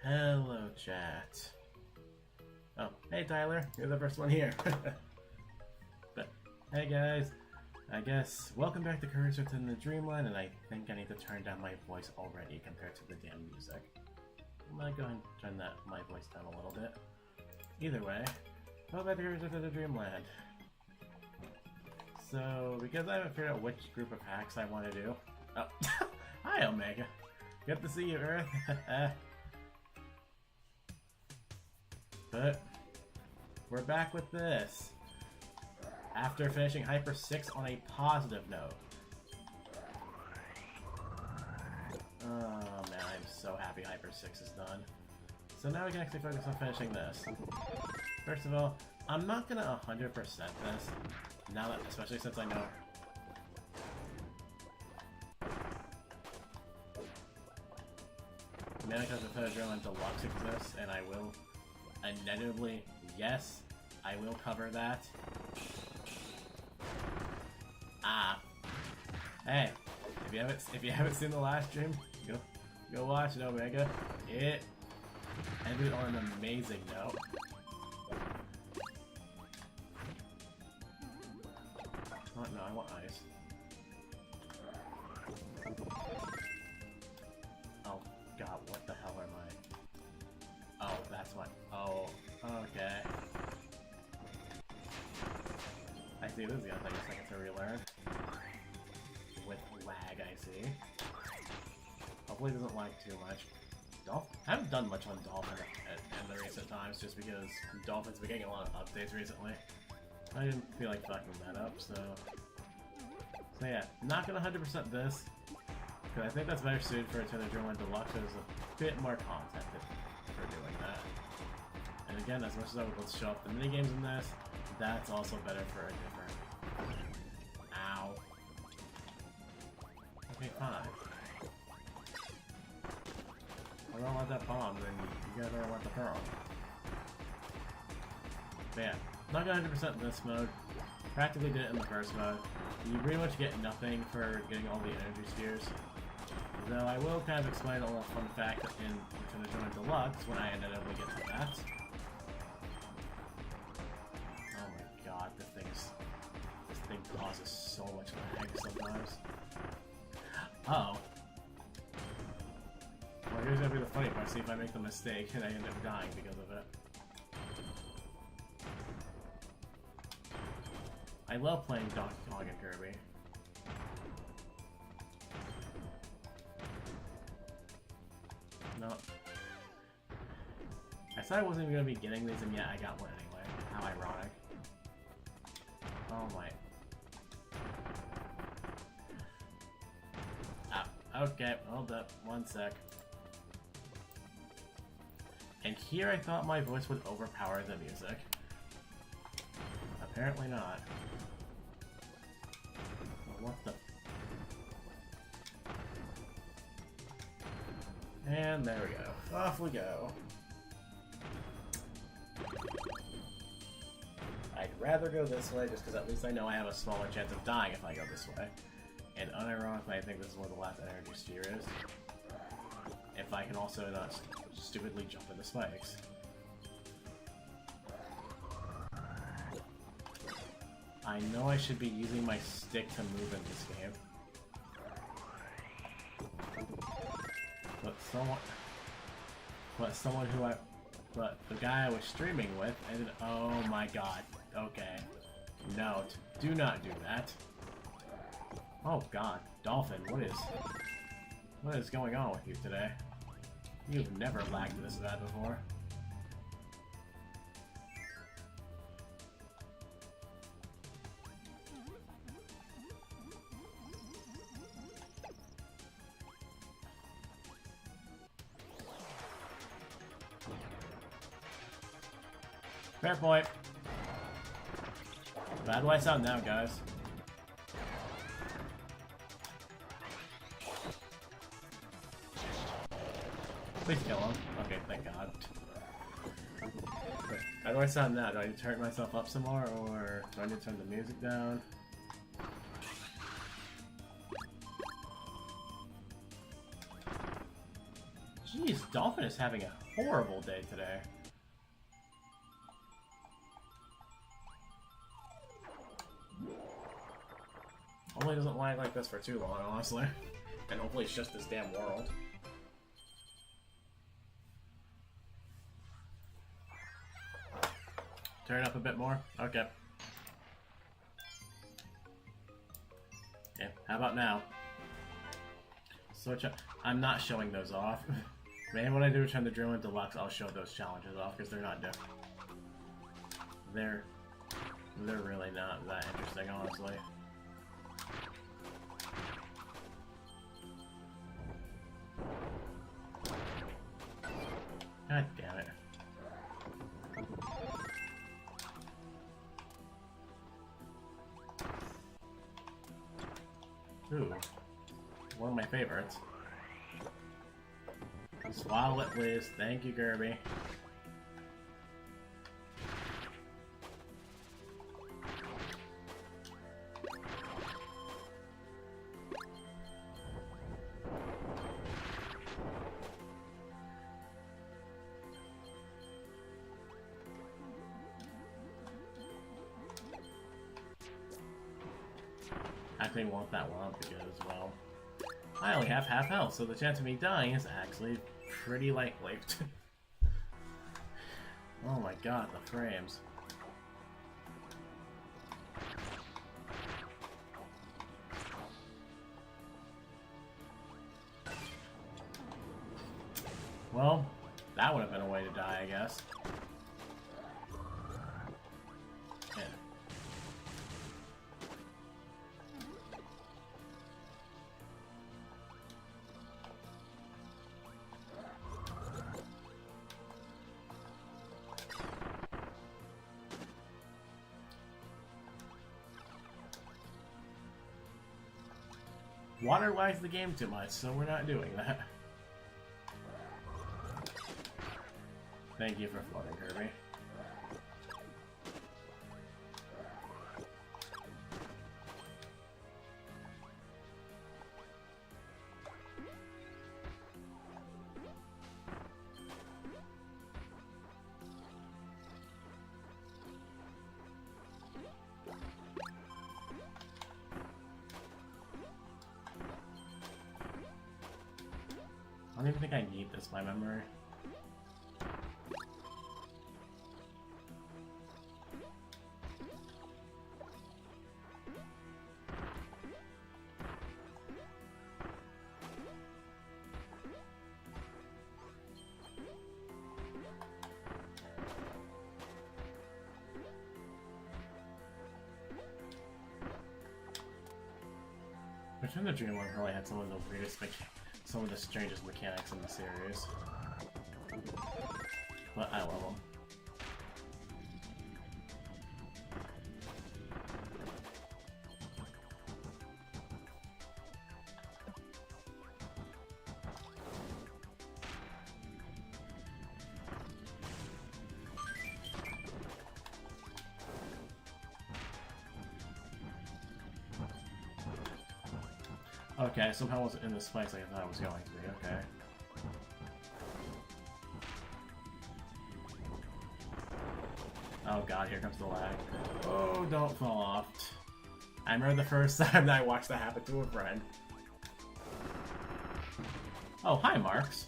Hello, chat. Oh, hey Tyler, you're the first one here. But, hey guys, I guess, welcome back to Kirby in the Dreamland, and I think I need to turn down my voice already compared to the damn music. I'm gonna go ahead and turn my voice down a little bit. Either way, welcome back to Kirby in the Dreamland. So, because I haven't figured out which group of hacks I want to do. Oh, hi Omega. Good to see you, Earth. But we're back with this. After finishing Hyper 6 on a positive note. Oh man, I'm so happy Hyper 6 is done. So now we can actually focus on finishing this. First of all, I'm not gonna 100% this. Now that, especially since I know. Now because the Dreamland Deluxe exists, and I will inevitably, yes, I will cover that. Hey, if you haven't seen the last stream, go watch it, Omega. It ended on an amazing note. Oh no, I want ice. Oh god, what the hell am I? Oh, that's what. Oh, okay. I see, this is gonna take a second to relearn. With lag, I see. Hopefully it doesn't lag too much. I haven't done much on Dolphin in the recent times, just because Dolphin's been getting a lot of updates recently. I didn't feel like fucking that up, so yeah, not gonna 100% this, because I think that's better suited for Dreamland Deluxe. There's a bit more content for doing that. And again, as much as I would let's show off the minigames in this, that's also better for a different. Ow. Okay, fine. I don't want that bomb, then you guys don't want the pearl. But yeah, not gonna 100% in this mode. Practically did it in the first mode. You pretty much get nothing for getting all the energy spheres. Though I will kind of explain a little fun fact in the Dreamland Deluxe when I inevitably get to that. Oh my god, this thing causes so much lag sometimes. Uh-oh. Well, here's gonna be the funny part. See if I make the mistake and I end up dying because of it. I love playing Donkey Kong and Kirby. No. I said I wasn't even gonna be getting these, and yet I got one anyway. How ironic. Oh my. Okay, hold up. One sec. And here I thought my voice would overpower the music. Apparently not. What the? And there we go. Off we go. I'd rather go this way just because at least I know I have a smaller chance of dying if I go this way. And unironically, I think this is where the last energy sphere is. If I can also not stupidly jump into spikes. I know I should be using my stick to move in this game. But the guy I was streaming with ended. Oh my god. Okay. No, do not do that. Oh god, Dolphin, what is going on with you today? You've never lagged this bad before. Fair point. Bad do I sound now, guys? Please kill him. Okay, thank god. How do I sound now? Do I need to turn myself up some more, or do I need to turn the music down? Jeez, Dolphin is having a horrible day today. Hopefully it doesn't lag like this for too long, honestly. And hopefully it's just this damn world. Turn it up a bit more? Okay. Yeah, how about now? Switch up. I'm not showing those off. Maybe when I do return to Dreamland Deluxe, I'll show those challenges off, because they're not different. They're really not that interesting, honestly. God damn it. Ooh. One of my favorites. Swallow it, please. Thank you, Kirby. I actually want that one up because, well, I only have half health, so the chance of me dying is actually pretty likely. Oh my god, the frames. Well, that would have been a way to die, I guess. Yeah. Water lags the game too much, so we're not doing that. Thank you for flooding, Kirby. I don't even think I need this by memory. Return to Dreamland probably had some of the weirdest, some of the strangest mechanics in the series. But I love them. Okay, somehow I wasn't in this place like I thought I was going to be, okay. Oh god, here comes the lag. Oh, don't fall off. I remember the first time that I watched that happen to a friend. Oh, hi, Marks.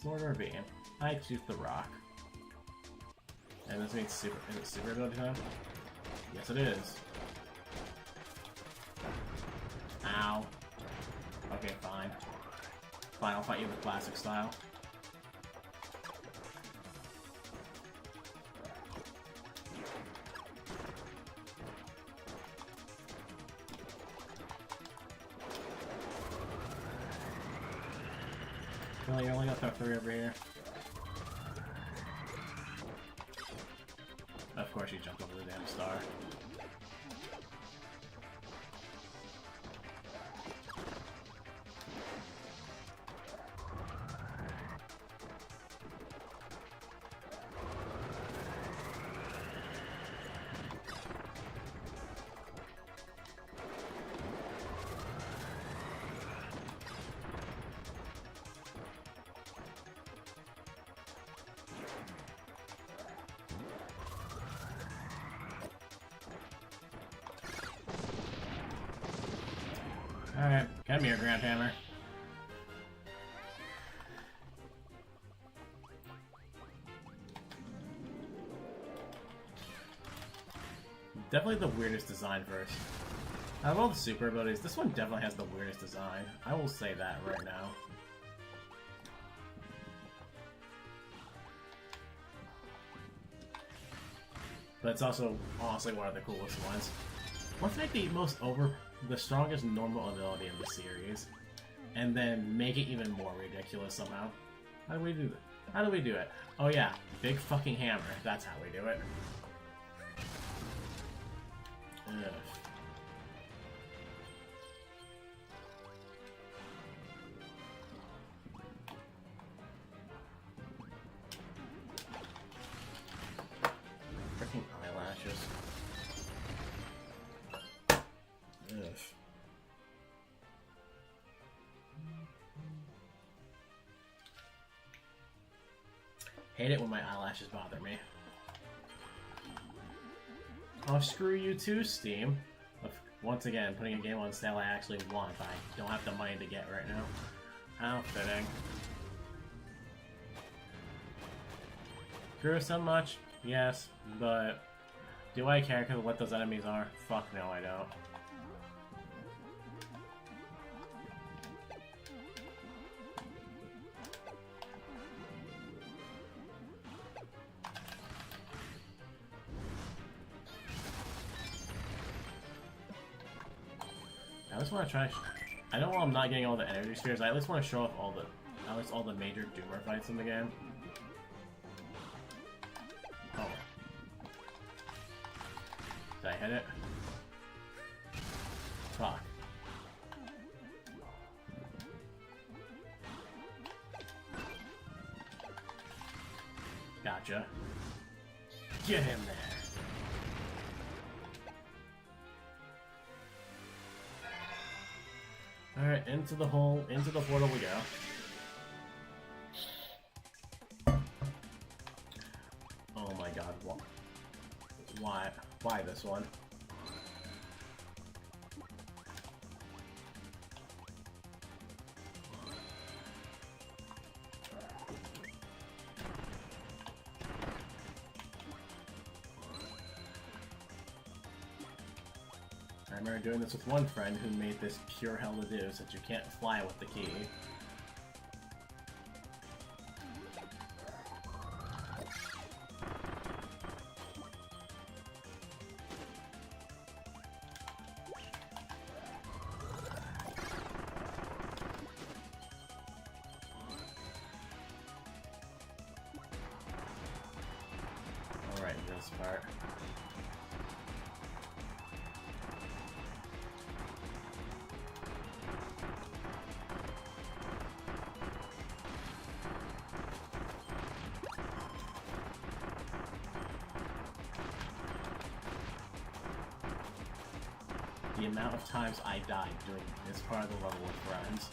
Sword or beam? I choose the rock. And this means super. Is it super ability time? Yes, it is. Ow. Okay, fine. Fine, I'll fight you the classic style. Well, you only got that 3 over here. Of course you jumped over the damn star. Alright, come here, Grand Hammer. Definitely the weirdest design first. Out of all the super abilities, this one definitely has the weirdest design. I will say that right now. But it's also honestly one of the coolest ones. Let's make the strongest normal ability in the series, and then make it even more ridiculous somehow. How do we do that? How do we do it? Oh yeah, big fucking hammer. That's how we do it. Ugh. Freaking eyelashes. Ugh. Hate it when my eyelashes bother me. Oh, screw you too, Steam. Once again, putting a game on sale I actually want, but I don't have the money to get right now. How fitting. Grew so much? Yes, but do I care because of what those enemies are? Fuck no, I don't. I just want to try. I know while I'm not getting all the energy spheres, I at least want to show off all the major Doomer fights in the game. Oh. Did I hit it? Fuck. Gotcha. Get him there. Alright, into the hole, into the portal we go. Oh my god, why? Why this one? I remember doing this with one friend who made this pure hell to do, since you can't fly with the key. Alright, this part. The amount of times I died doing this part of the level with friends.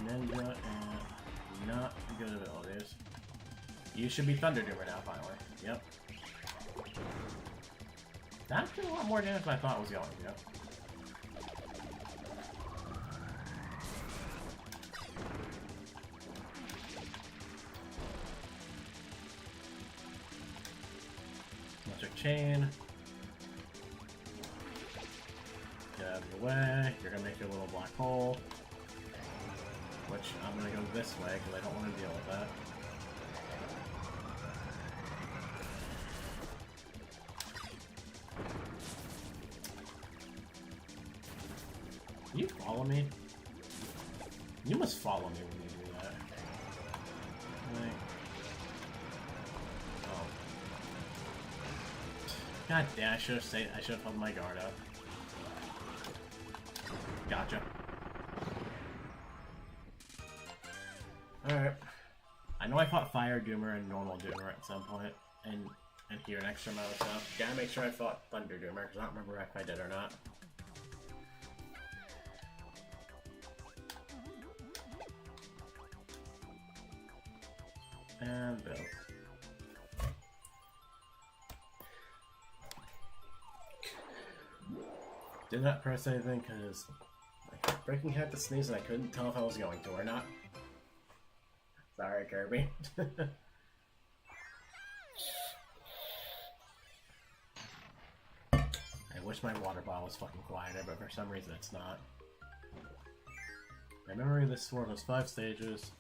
Ninja and not good abilities. You should be Thunder Doomer now, finally. Yep. That did a lot more damage than I thought it was going to. Yep. Chain. Get out of the way. You're gonna make your little black hole. Which I'm gonna go this way because I don't want to deal with that. Can you follow me? You must follow me when you do that. Like, God damn, I should have held my guard up. Gotcha. Alright. I know I fought Fire Doomer and Normal Doomer at some point, and here an extra amount of stuff. Gotta make sure I fought Thunder Doomer, because I don't remember if I did or not. And Bill. Did not press anything because I freaking had to sneeze and I couldn't tell if I was going to or not. Sorry, Kirby. I wish my water bottle was fucking quieter, but for some reason it's not. My memory of this sword was 5 stages.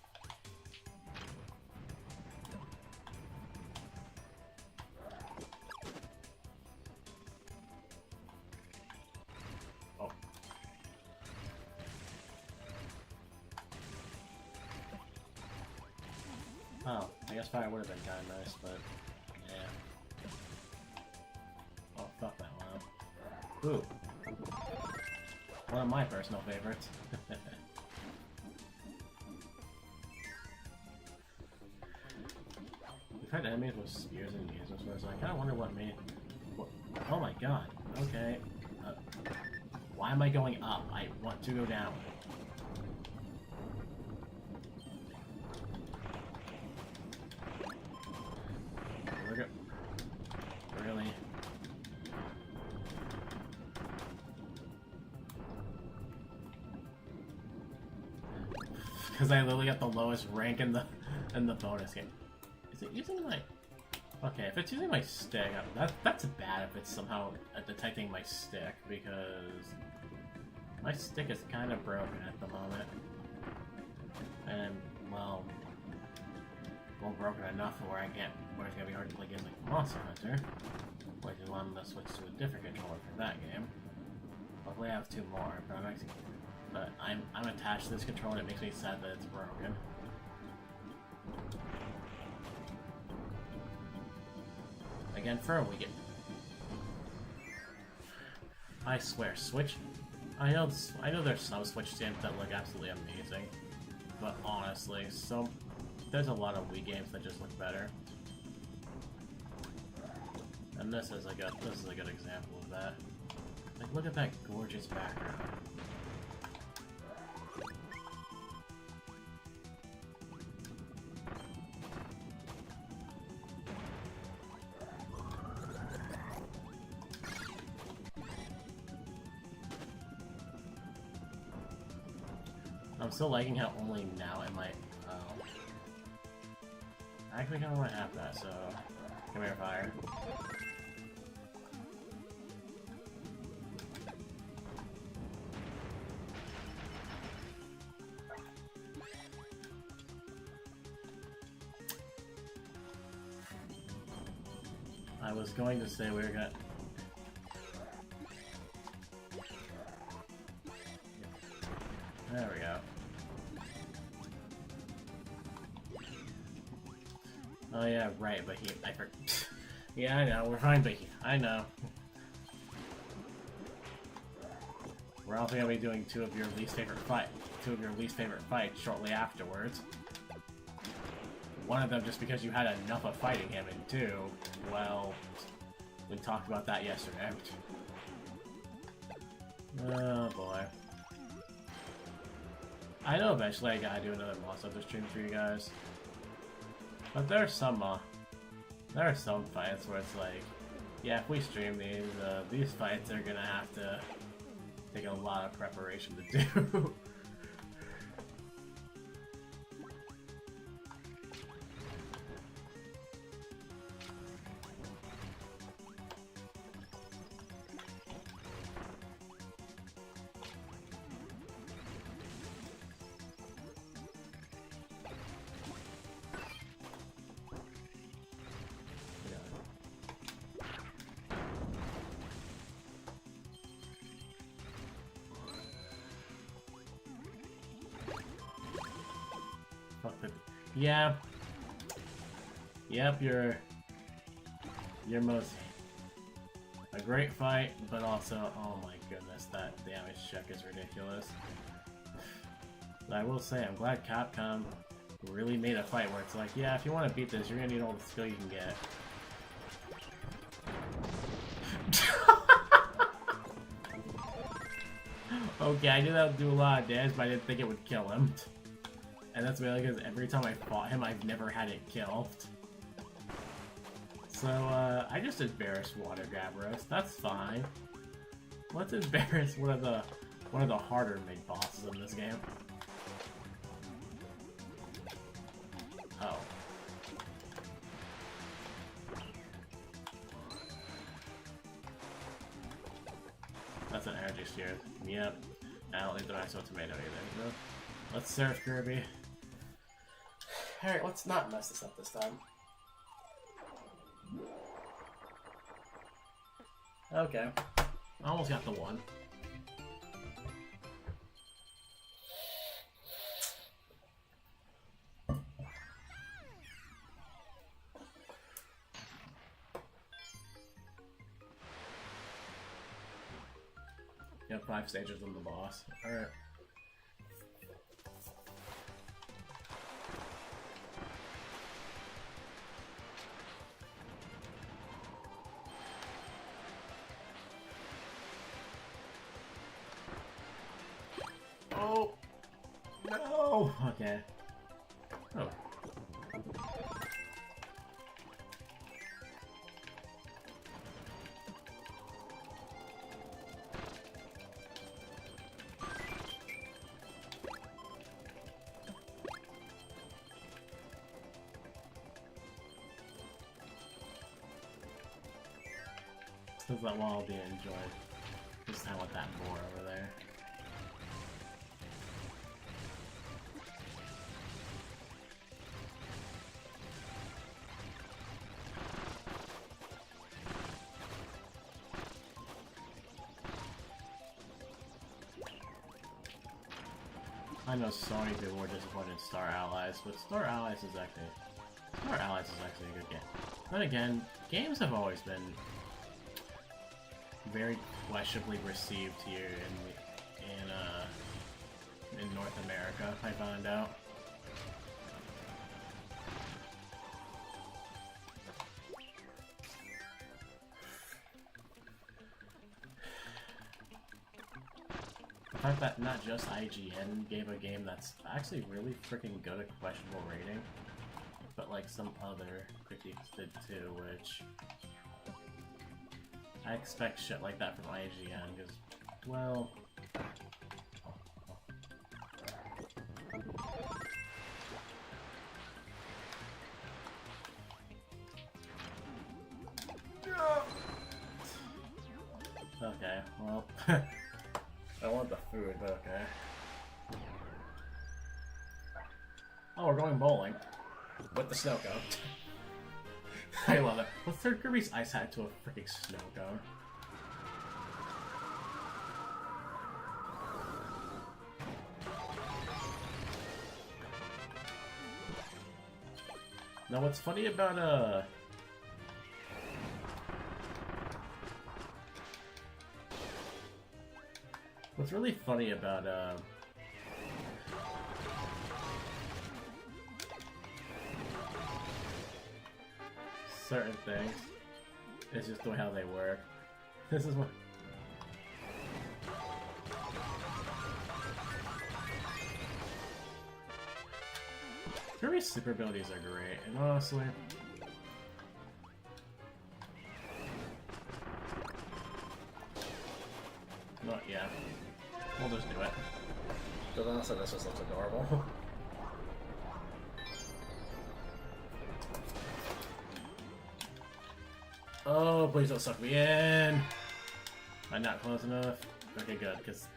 Oh. Oh, I guess fire would have been kind of nice, but yeah. Oh, fuck that one up. Ooh. One of my personal favorites. We've had enemies with spears and lasers, so I was like, I wonder what made... What? Oh my god, okay. Why am I going up? I want to go down. Really? Because I literally got the lowest rank in the bonus game. Is it using my... Okay, if it's using my stick, that's bad if it's somehow detecting my stick, because my stick is kind of broken at the moment. And, well, broken enough where it's gonna be hard to play games like Monster Hunter, which is why I'm gonna switch to a different controller for that game. Hopefully I have 2 more, but I'm attached to this controller and it makes me sad that it's broken. Again, for a weekend. I swear, Switch. I know there's some Switch games that look absolutely amazing, but honestly, there's a lot of Wii games that just look better. And this is a good example of that. Like, look at that gorgeous background. I'm still liking how only now am I... I actually kind of want to have that, so... Come here, fire. I was going to say we were gonna... There we go. Oh yeah, right, but yeah, I know, we're fine, but I know. We're also gonna be doing 2 of your least favorite fights shortly afterwards. One of them just because you had enough of fighting him, and 2, well, we talked about that yesterday. Oh boy. I know eventually I gotta do another Monster Hunter stream for you guys. But there are some fights where it's like, yeah, if we stream these fights are gonna have to take a lot of preparation to do. Yeah. Yep, you're most a great fight, but also, oh my goodness, that damage check is ridiculous. But I will say, I'm glad Capcom really made a fight where it's like, yeah, if you want to beat this, you're gonna need all the skill you can get. Okay, I knew that would do a lot of damage, but I didn't think it would kill him. And that's really because every time I fought him, I've never had it killed. So, I just embarrassed Water Gabros. That's fine. Let's embarrass one of the harder made bosses in this game. Oh. That's an energy sphere. Yep. I don't think the maximum tomato either. No. Let's surf, Kirby. Alright, let's not mess this up this time. Okay. Almost got the one. You have 5 stages on the boss. Alright. Oh! No! Okay. Oh. Because that wall will be enjoyed. Just I want that more over there. I know so many people were disappointed in Star Allies, but Star Allies is actually a good game. Then again, games have always been very questionably received here in North America, I found out. The fact that not just IGN gave a game that's actually really freaking good at questionable rating, but like some other critiques did too, which I expect shit like that from IGN, because, well... Okay, well... I want the food, but okay. Oh, we're going bowling. With the snow cone. I love it. Let's turn Kirby's ice hat to a freaking snow cone. Now what's funny about what's really funny about certain things, it's just the way how they work. This is what... Kirby's super abilities are great, and honestly... Not yet. We'll just do it. Because honestly, this just looks adorable. Oh, please don't suck me in! Am I not close enough? Okay, good, because...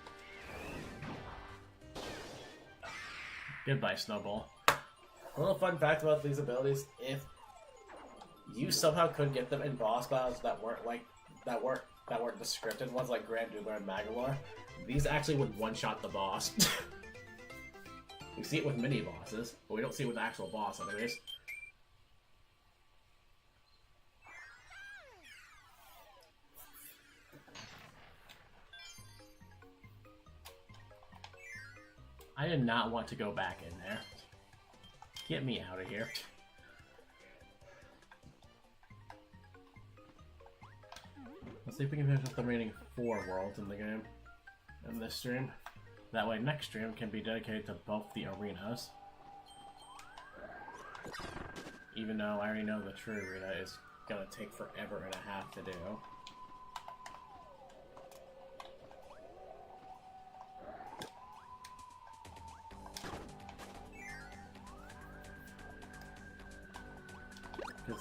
Goodbye, Snowball. A little fun fact about these abilities, if you somehow could get them in boss battles that weren't the scripted ones like Grand Doodler and Magalore, these actually would one-shot the boss. We see it with mini-bosses, but we don't see it with the actual boss anyways. I did not want to go back in there. Get me out of here. Let's see if we can finish up the remaining 4 worlds in the game in this stream. That way next stream can be dedicated to both the arenas. Even though I already know the true arena is gonna take forever and a half to do.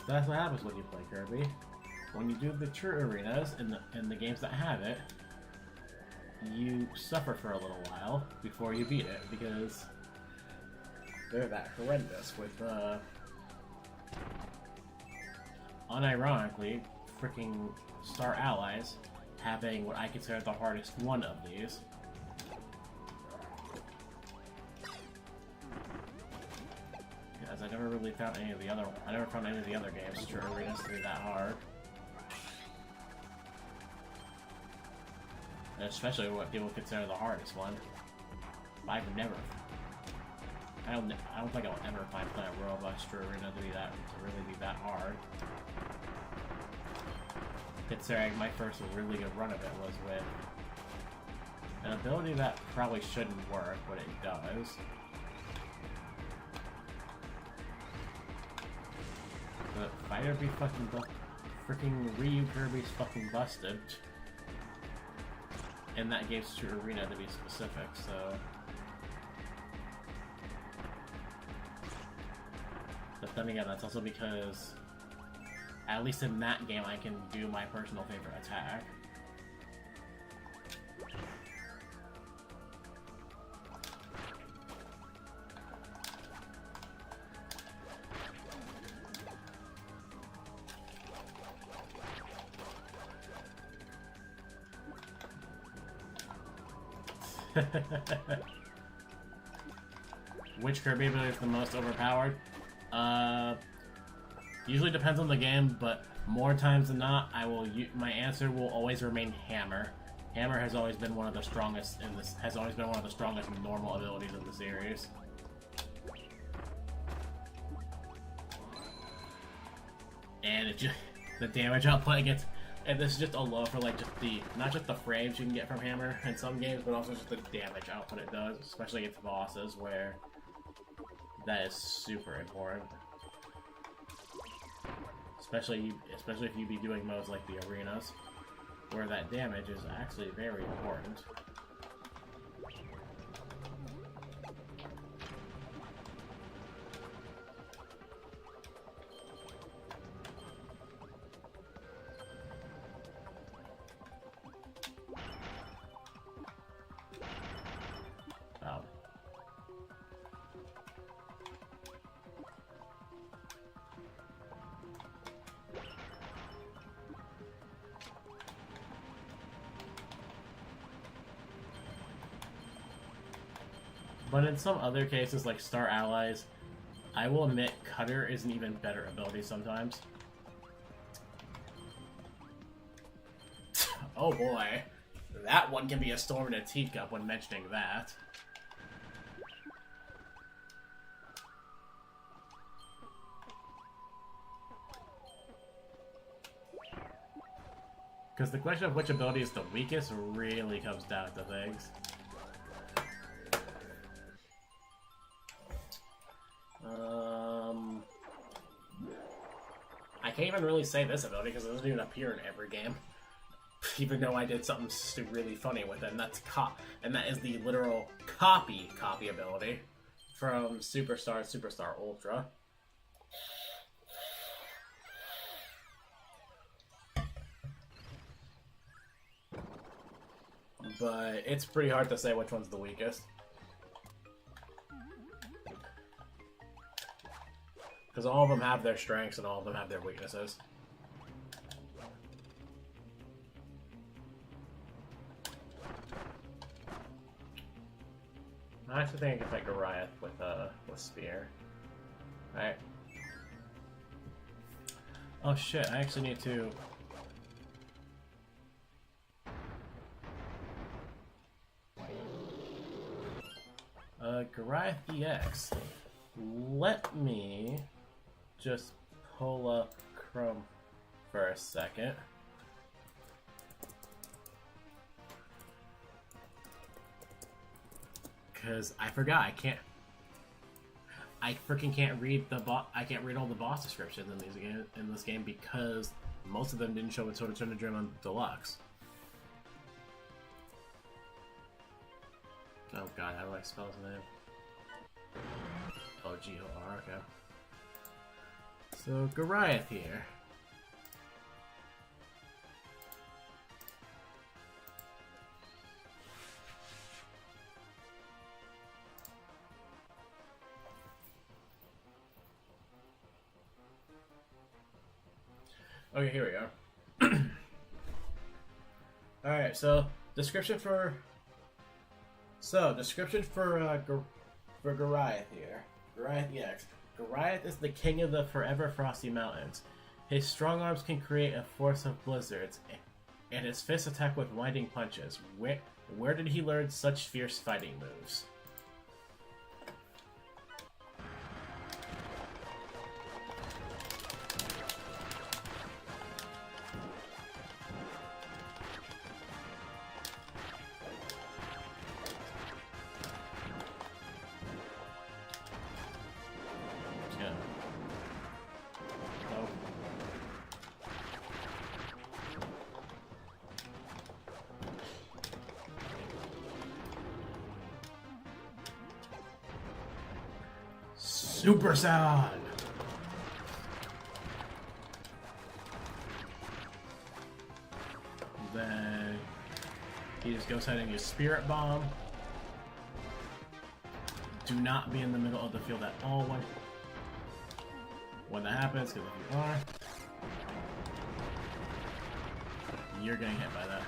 That's what happens when you play Kirby. When you do the true arenas in the games that have it, you suffer for a little while before you beat it because they're that horrendous with unironically freaking Star Allies having what I consider the hardest one of these. Because I never really found any of the other games true arenas to be that hard. And especially what people consider the hardest one. I don't think I'll ever find Planet Robux True Arena to really be that hard. Considering my first really good run of it was with an ability that probably shouldn't work, but it does. The fighter be freaking Ryu Kirby's fucking busted. And that game's True Arena to be specific, so. But then again, that's also because, at least in that game, I can do my personal favorite attack. Which Kirby ability is the most overpowered? Usually depends on the game, but more times than not, my answer will always remain Hammer. Hammer has always been one of the strongest normal abilities in the series. And the damage output gets. And this is just a low for like not just the frames you can get from Hammer in some games, but also just the damage output it does, especially against bosses where that is super important. Especially if you be doing modes like the arenas, where that damage is actually very important. But in some other cases, like Star Allies, I will admit Cutter is an even better ability sometimes. Oh boy. That one can be a storm in a teacup when mentioning that. Because the question of which ability is the weakest really comes down to things. I can't even really say this ability because it doesn't even appear in every game. Even though I did something really funny with it, and that is the literal copy ability from Superstar Ultra. But it's pretty hard to say which one's the weakest. Because all of them have their strengths and all of them have their weaknesses. I actually think I can fight Goliath with Spear. Alright. Oh shit, I actually need to... Goliath EX. Let me just pull up Chrome for a second. Cause I forgot I freaking can't read I can't read all the boss descriptions in this game because most of them didn't show until Return to Dreamland Deluxe. Oh god, how do I spell his name? O-G-O-R, okay. So, Goliath here. Okay, here we go. Alright, so description for Goliath here. Goliath EX. Goliath is the king of the forever frosty mountains. His strong arms can create a force of blizzards, and his fists attack with winding punches. Where did he learn such fierce fighting moves? Super Sound! Then he just goes ahead and uses Spirit Bomb. Do not be in the middle of the field at all when that happens, because if you are, you're getting hit by that.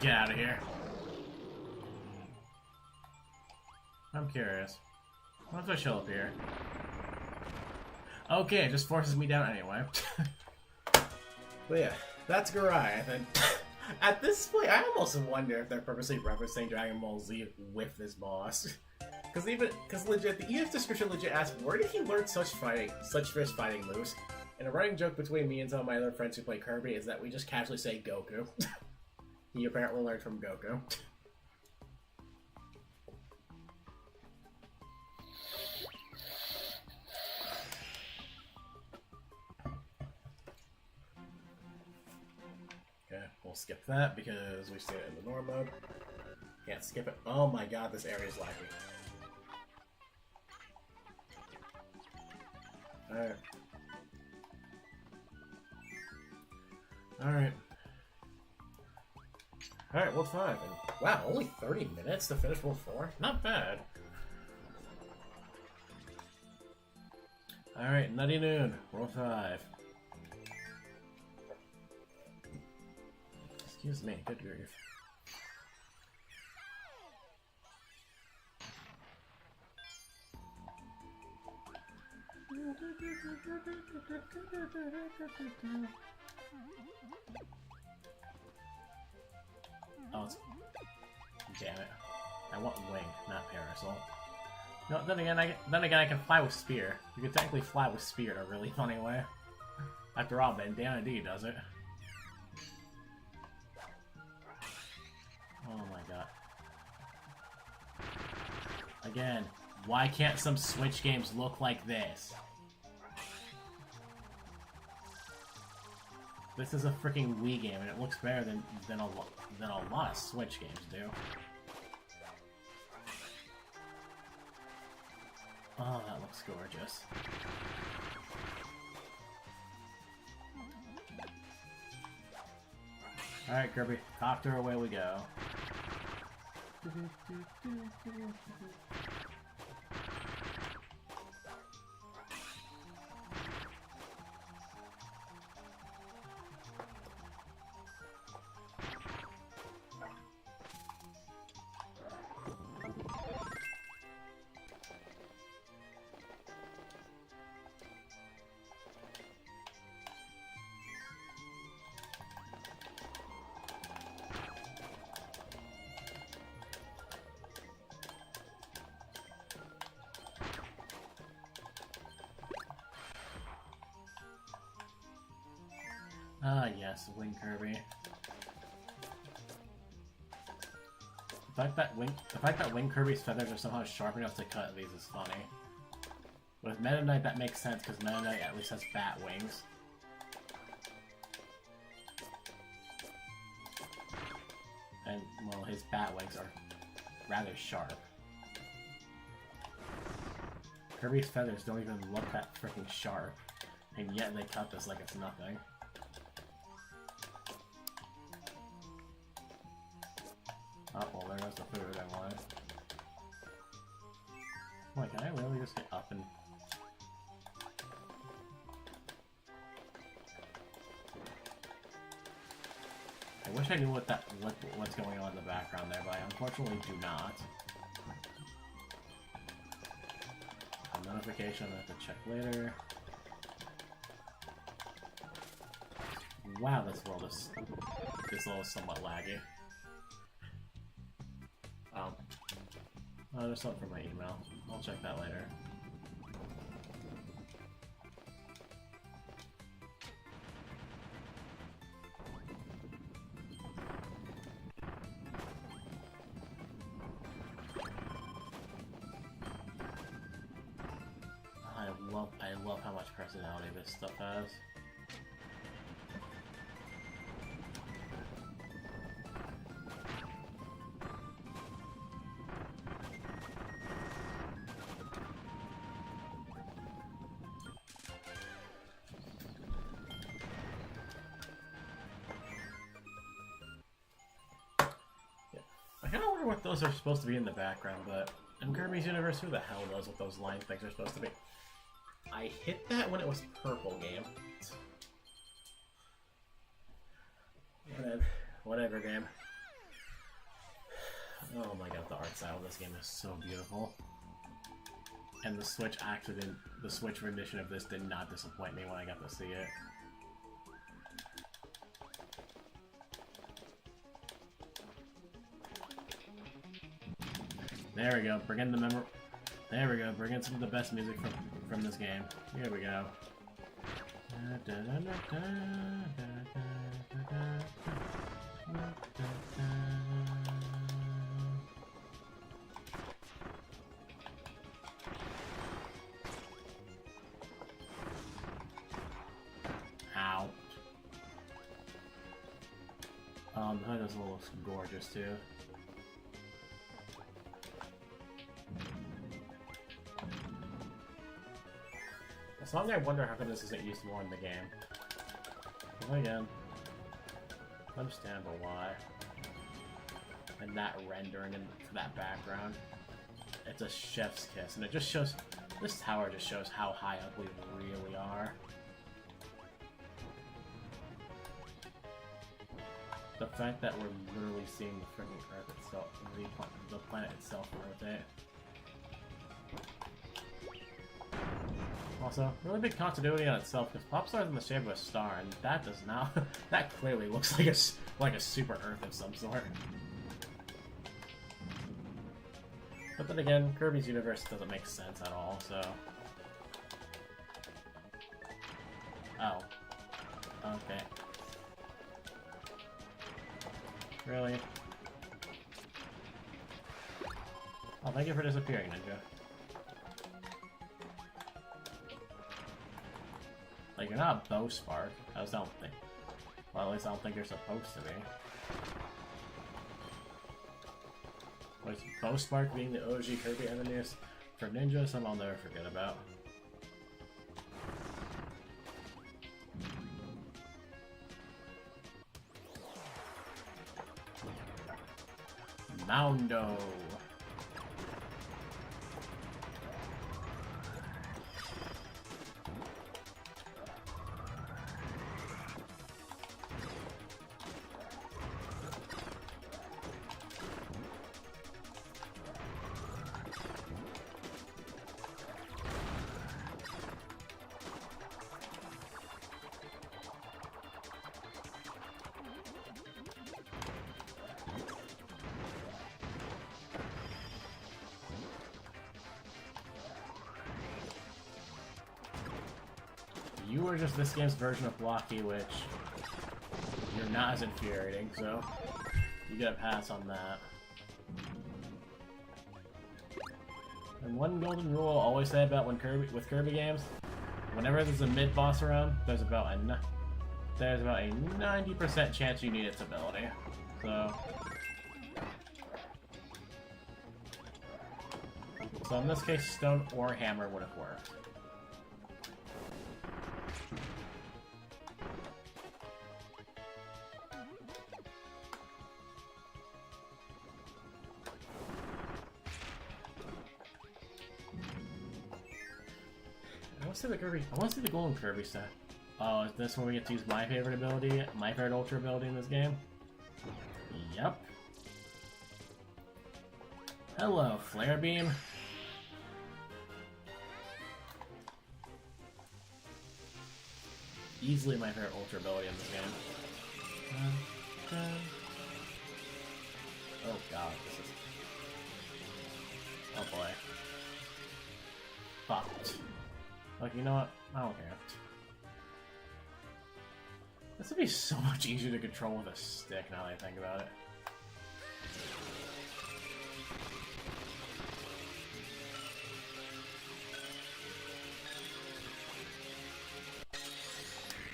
Get out of here. I'm curious. What if I show up here? Okay, it just forces me down anyway. But yeah, that's Goliath. And at this point, I almost wonder if they're purposely referencing Dragon Ball Z with this boss. Because legit, the EX description legit asks, where did he learn such fierce fighting moves? And a running joke between me and some of my other friends who play Kirby is that we just casually say Goku. He apparently learned from Goku. Okay, we'll skip that because we stay in the normal mode. Can't skip it. Oh my god, this area is laggy. Alright. Alright. Alright, World 5. And, wow, only 30 minutes to finish World 4? Not bad. Alright, Nutty Noon, World 5. Excuse me, good grief. Oh, it's... Damn it. I want wing, not parasol. No, then again, I can fly with spear. You can technically fly with spear in a really funny way. After all, Bandana D does it. Oh my god. Again, why can't some Switch games look like this? This is a freaking Wii game, and it looks better than a lot of Switch games do. Oh, that looks gorgeous. Alright, Kirby, copter, away we go. Ah, yes, Wing Kirby. The fact that Wing Kirby's feathers are somehow sharp enough to cut these is funny. With Meta Knight, that makes sense because Meta Knight at least has bat wings. And, well, his bat wings are rather sharp. Kirby's feathers don't even look that freaking sharp, and yet they cut this like it's nothing. Oh, well, there goes the food I wanted. Wait, can I literally just get up and... I wish I knew what's going on in the background there, but I unfortunately do not. A notification I have to check later. Wow, this level is somewhat laggy. Oh, there's something from my email. I'll check that later. I love how much personality this stuff has. I kind of wonder what those are supposed to be in the background, but in Kirby's universe, who the hell knows what those line things are supposed to be? I hit that when it was purple, game. Whatever, game. Oh my god, the art style of this game is so beautiful. And the Switch the Switch rendition of this did not disappoint me when I got to see it. There we go, bring in the There we go, bring in some of the best music from this game. Here we go. Ow. The hood looks gorgeous too. Something I wonder how come this isn't used more in the game. But again, understandable why. And that rendering into that background, it's a chef's kiss, and it just shows. This tower just shows how high up we really are. The fact that we're literally seeing the freaking Earth itself, the planet itself rotate. Also, really big continuity on itself, because Popstar's in the shape of a star, and that does not... that clearly looks like a super Earth of some sort. But then again, Kirby's universe doesn't make sense at all, so... Oh. Okay. Really? Oh, thank you for disappearing, Ninja. Like, you're not a bow spark. I just don't think. Well, at least I don't think you're supposed to be. With bow spark being the OG Kirby enemies for Ninja, something I'll never forget about. Moundo. You are just this game's version of Blocky, which you're not as infuriating, so you get a pass on that. And one golden rule I'll always say about with Kirby games, whenever there's a mid boss around, there's about a 90% chance you need its ability. So in this case, stone or hammer would have worked. I want to see the golden Kirby set. Oh, is this where we get to use my favorite ability? My favorite ultra ability in this game? Yep. Hello, Flare Beam. Easily my favorite ultra ability in this game. Oh god, this is... Oh boy. Fucked. Like, you know what? I don't care. This would be so much easier to control with a stick now that I think about it.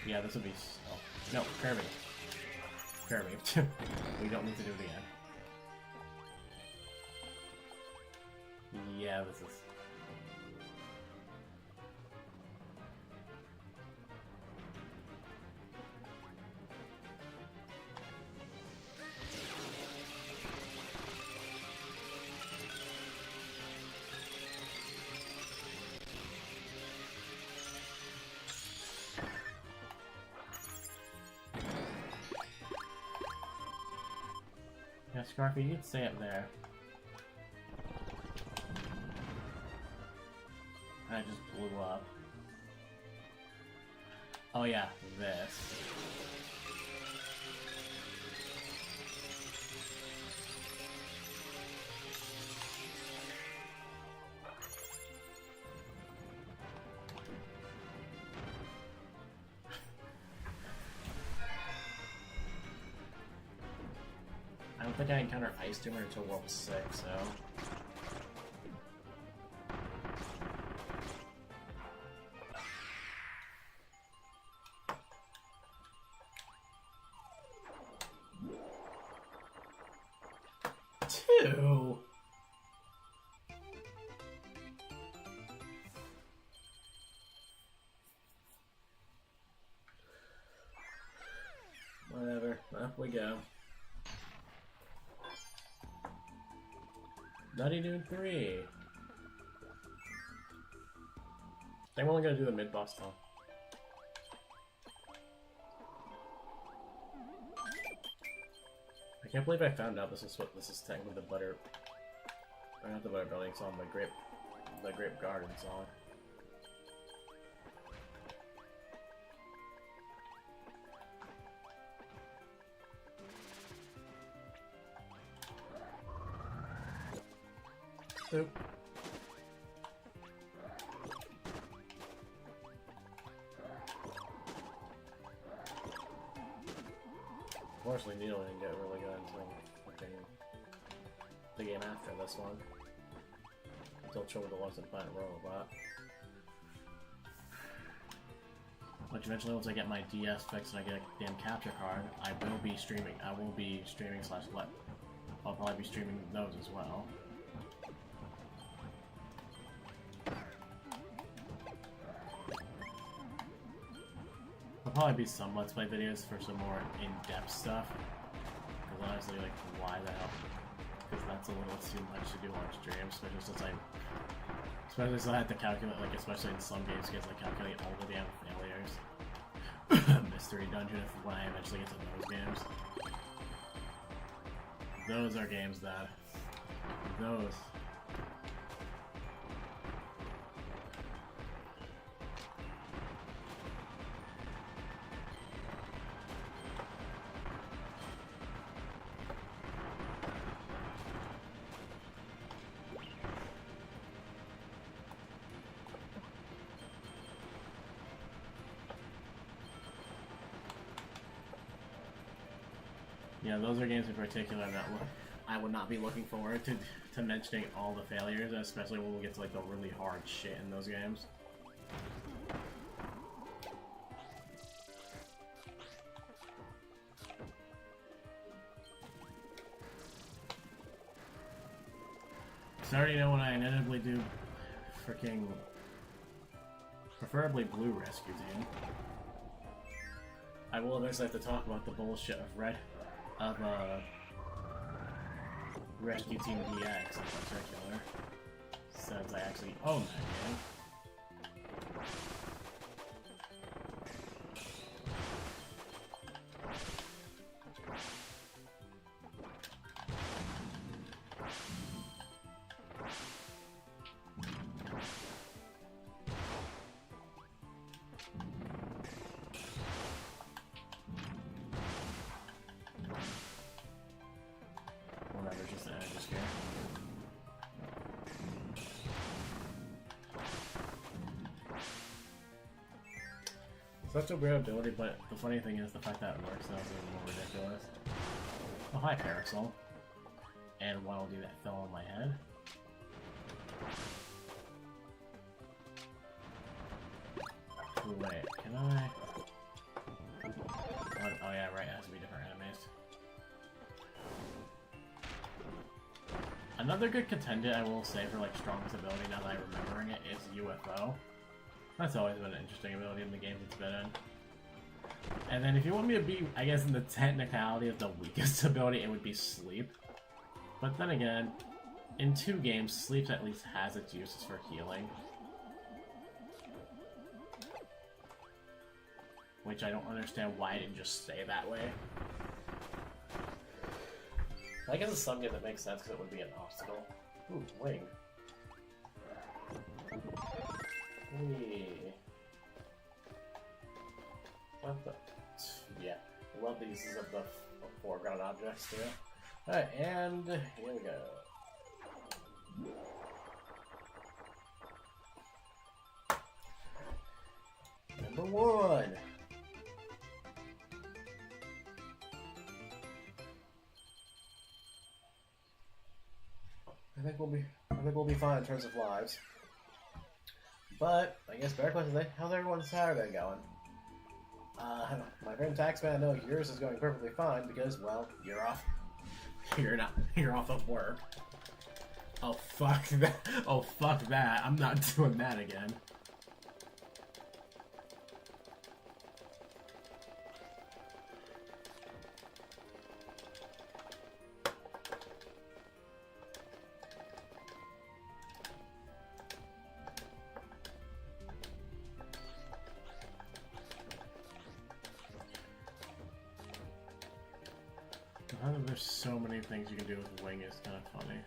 Yeah, this would be... Oh, no, Kirby. Kirby. We don't need to do it again. Yeah, this is... Yeah, Scarfy, you can stay up there. I just blew up. Oh yeah, this. I don't think I encountered Ice Tumor until World 6, so... Two? Whatever, off we go. Nutty doing 3. I'm only gonna do the mid boss though. I can't believe I found out this is technically the butter, or not the butter building song, the grape garden song. Oop. Unfortunately, Neil didn't get really good until the game after this one. Until Trouble the Lost and Planet Robot. Which eventually, once I get my DS fixed and I get a damn capture card, I will be streaming. I will be streaming / I'll probably be streaming those as well. There'll probably be some Let's Play videos for some more in-depth stuff. Because honestly, like, why the hell? Because that's a little too much to do on stream, especially since I had to calculate, like, especially in some games, because I calculate all the damn failures. Mystery Dungeon, when I eventually get to those games. Those are games that... Those... Yeah, those are games in particular that I would not be looking forward to to mentioning all the failures, especially when we get to like the really hard shit in those games. So I already know when I inevitably do freaking preferably blue rescue team, I will eventually have to talk about the bullshit of Rescue Team DX in particular, since I actually own that game. Such a weird ability, but the funny thing is the fact that it works now is even more ridiculous. Oh, hi, Parasol. And Waddle Dee that fell on my head. Ooh, wait, can I? Oh yeah, right, it has to be different enemies. Another good contender I will say for like strongest ability, now that I'm remembering it, is UFO. That's always been an interesting ability in the games it's been in. And then if you want me to be, I guess, in the technicality of the weakest ability, it would be Sleep. But then again, in 2 games, Sleep at least has its uses for healing. Which I don't understand why it didn't just stay that way. I guess it's something that makes sense because it would be an obstacle. Ooh, wing. What the? Yeah, love the uses of the foreground objects too. Alright, and here we go. Number 1. I think we'll be fine in terms of lives. But I guess better question is, how's everyone's Saturday going? My friend Taxman, I know yours is going perfectly fine because, well, you're off. You're off of work. Oh fuck that! Oh fuck that! I'm not doing that again. There's so many things you can do with Wing, it's kind of funny.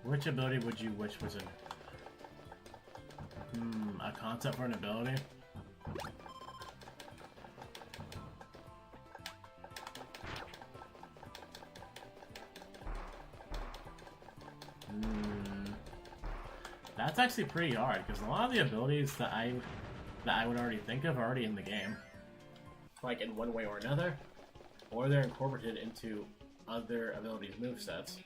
Which ability would you wish was a concept for an ability? That's actually pretty hard, because a lot of the abilities that I would already think of are already in the game. Like in one way or another, or they're incorporated into other abilities' movesets.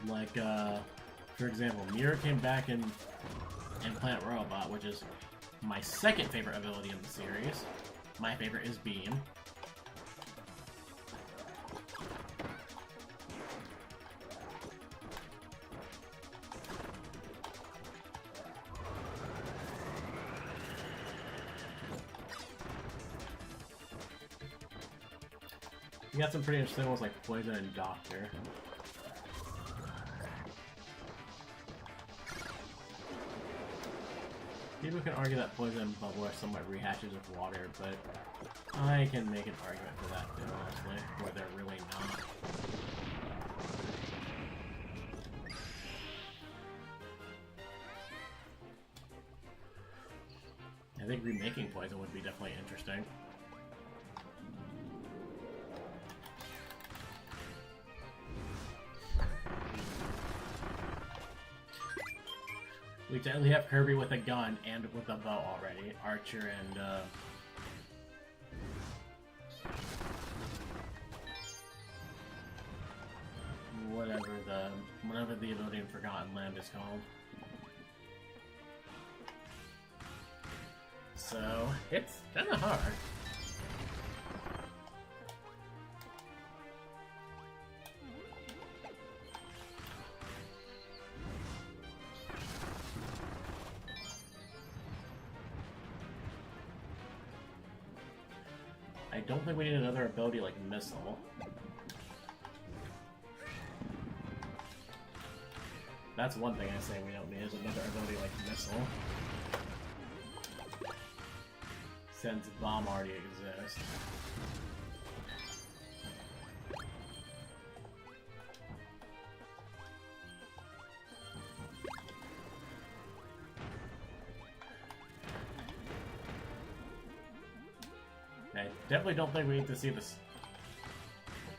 Like, for example, Mirror came back in Plant Robot, which is my second favorite ability in the series. My favorite is Beam. You got some pretty interesting ones like Poison and Doctor. People can argue that Poison and Bubble are somewhat rehashes of Water, but I can make an argument for that too, honestly, where they're really not. I think remaking Poison would be definitely interesting. We technically have Kirby with a gun and with a bow already. Archer and, whatever the ability in Forgotten Land is called. So, it's kinda hard. I don't think we need another ability like Missile. That's one thing I say we don't need is another ability like Missile. Since Bomb already exists. I definitely don't think we need to see this.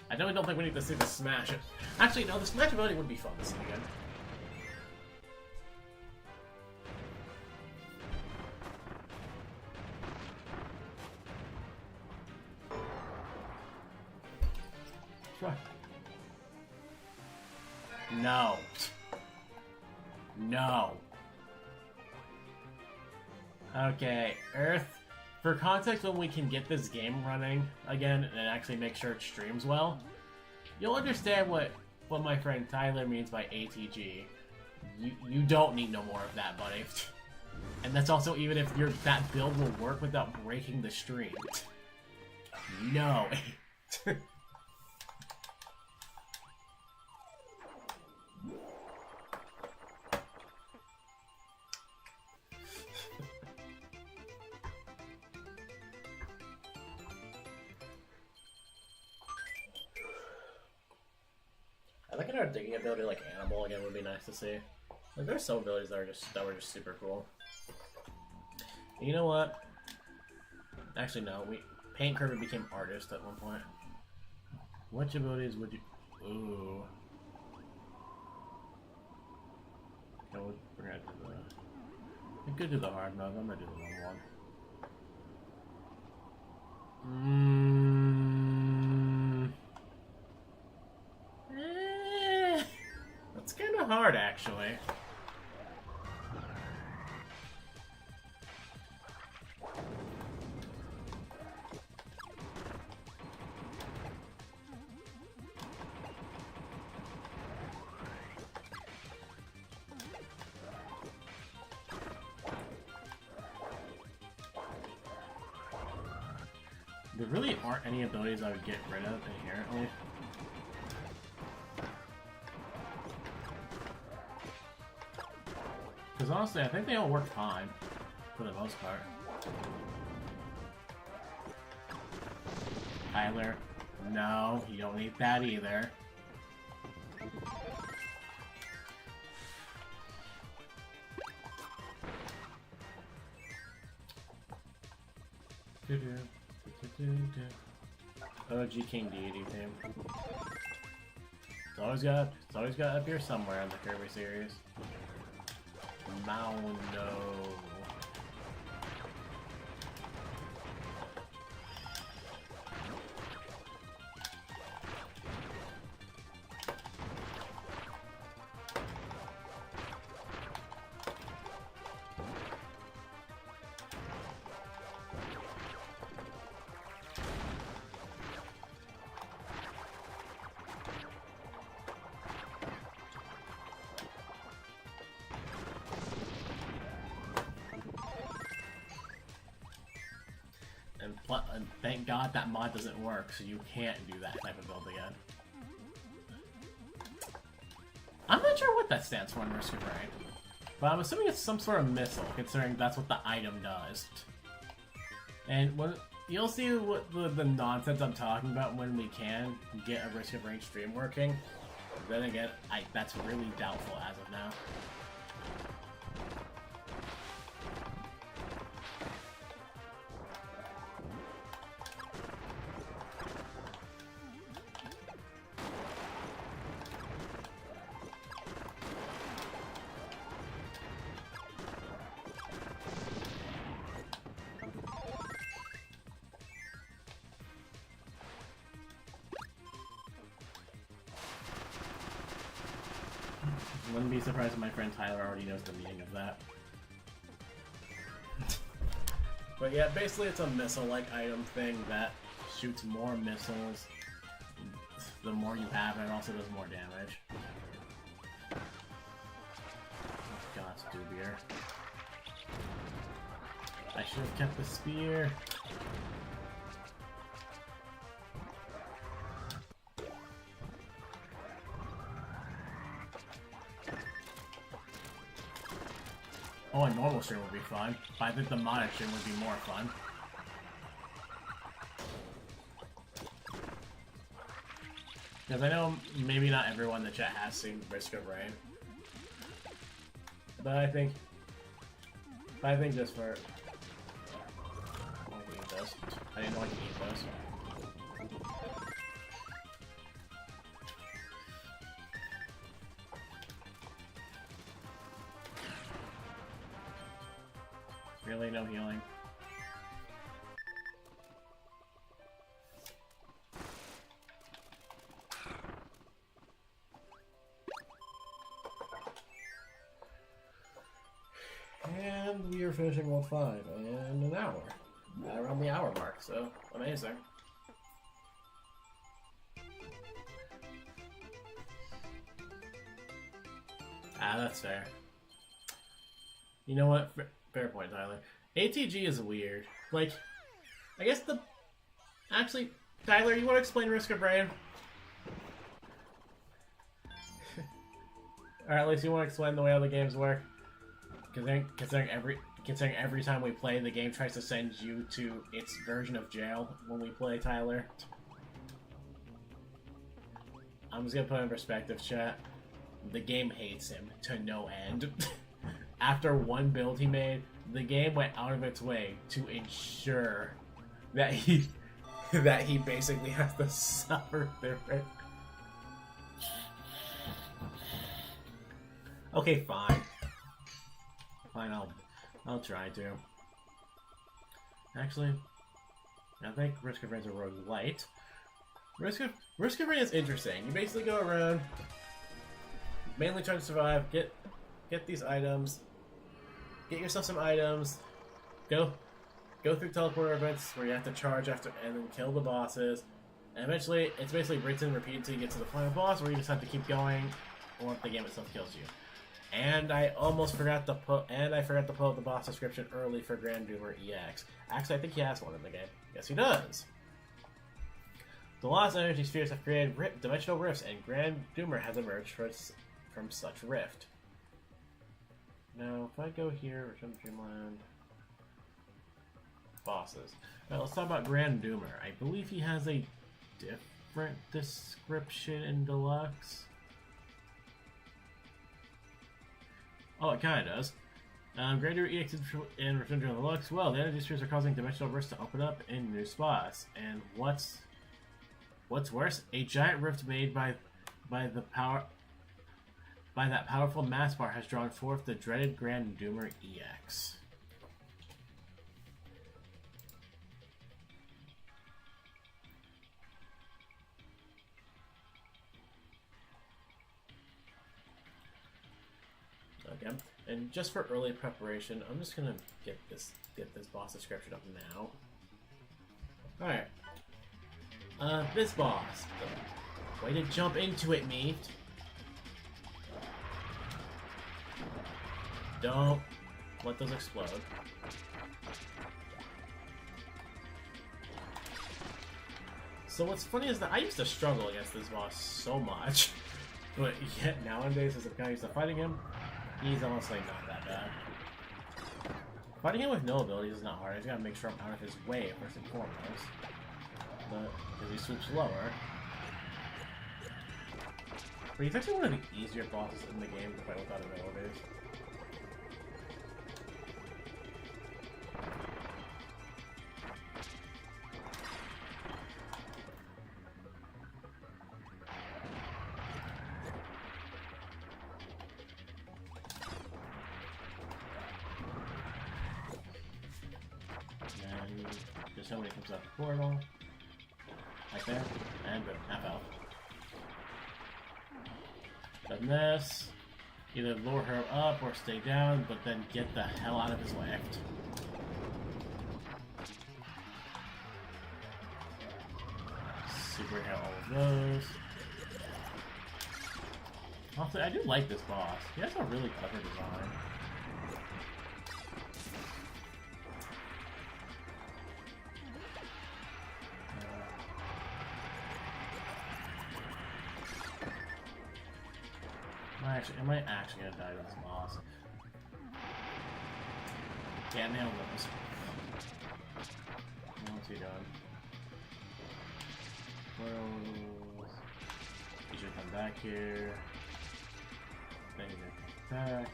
I definitely don't think we need to see the Smash. Actually, no, the Smash ability would be fun to see again. Sure. No. No. Okay, Earth. For context, when we can get this game running again and actually make sure it streams well, you'll understand what my friend Tyler means by ATG. You don't need no more of that, buddy. And that's also even if that build will work without breaking the stream. No. I think our digging ability, like Animal, again, would be nice to see. Like, there's some abilities that were just super cool. You know what? Actually, no. Paint Kirby became Artist at one point. Which abilities would you? Ooh. Okay, we're gonna do the. We could do the hard mode. I'm gonna do the long one. That's kind of hard, actually. There really aren't any abilities I would get rid of inherently. Because honestly, I think they all work fine, for the most part. Tyler, no, you don't need that either. OG King Deity theme. It's always got to appear somewhere in the Kirby series. Maundo. And thank God that mod doesn't work, so you can't do that type of build again. I'm not sure what that stands for in Risk of Rain, but I'm assuming it's some sort of missile, considering that's what the item does. And you'll see what the nonsense I'm talking about when we can get a Risk of Rain stream working. Then again, that's really doubtful as of now. Wouldn't be surprised if my friend Tyler already knows the meaning of that. But yeah, basically it's a missile-like item thing that shoots more missiles. The more you have, it also does more damage. Oh god, it's Dubier. I should have kept the spear. Oh, a normal stream would be fun, but I think the modded stream would be more fun. Because I know maybe not everyone in the chat has seen Risk of Rain. But I think just for... I can eat this. I didn't know I could eat this. Really, no healing. And we are finishing World 5 in an hour. Around the hour mark, so amazing. Ah, that's fair. You know what? Fair point, Tyler. ATG is weird. Like, I guess the... Actually, Tyler, you want to explain Risk of Rain? Or at least you want to explain the way all the games work? Considering every time we play, the game tries to send you to its version of jail when we play, Tyler. I'm just gonna put it in perspective, chat. The game hates him to no end. After one build he made, the game went out of its way to ensure that he basically has to suffer through it. Okay, fine. Fine, I'll try to. Actually, I think Risk of Rain is a roguelite. Risk of Rain is interesting. You basically go around, mainly trying to survive, get these items, get yourself some items, go through teleporter events where you have to charge after and then kill the bosses, and eventually it's basically rinse and repeat until you get to the final boss where you just have to keep going, or if the game itself kills you. And I forgot to put the boss description early for Grand Doomer EX. Actually, I think he has one in the game. Yes, he does. The lost energy spheres have created dimensional rifts, and Grand Doomer has emerged from such rift. Now, if I go here, return to Dreamland, bosses. Now, let's talk about Grand Doomer. I believe he has a different description in Deluxe. Oh, it kind of does. Grand Doomer EX and Return to Deluxe. Well, the energy spheres are causing dimensional rifts to open up in new spots. And what's worse, a giant rift made by that powerful mass bar has drawn forth the dreaded Grand Doomer EX. Okay, and just for early preparation, I'm just gonna get this boss description up now. Alright. This boss. Way to jump into it, meat. Don't let those explode. So what's funny is that I used to struggle against this boss so much, but yet nowadays as I'm used to fighting him, he's honestly not that bad. Fighting him with no abilities is not hard. I just gotta make sure I'm out of his way first and foremost. But because he swoops lower. But he's actually one of the easier bosses in the game to fight without abilities. And just somebody comes out the portal. Right there. And boom, half health. Done this. either lure her up or stay down, but then get the hell out of his lift. Super hit all of those. Also, I do like this boss. He has a really clever design. Am I actually gonna die to this boss? Can't nail those. What's he doing? Well, he should come back here. Then he's gonna come back.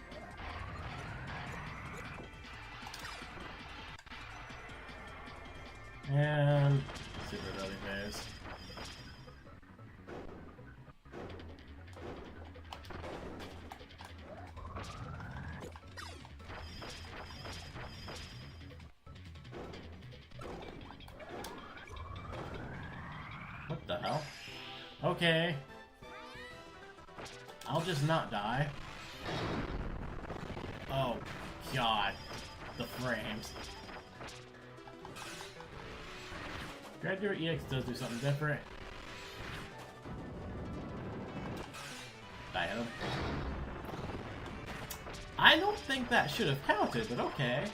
And super ability phase. What the hell? Okay. I'll just not die. Oh, God. The frames. Graduate EX does do something different. I hit him. I don't think that should have counted, but okay.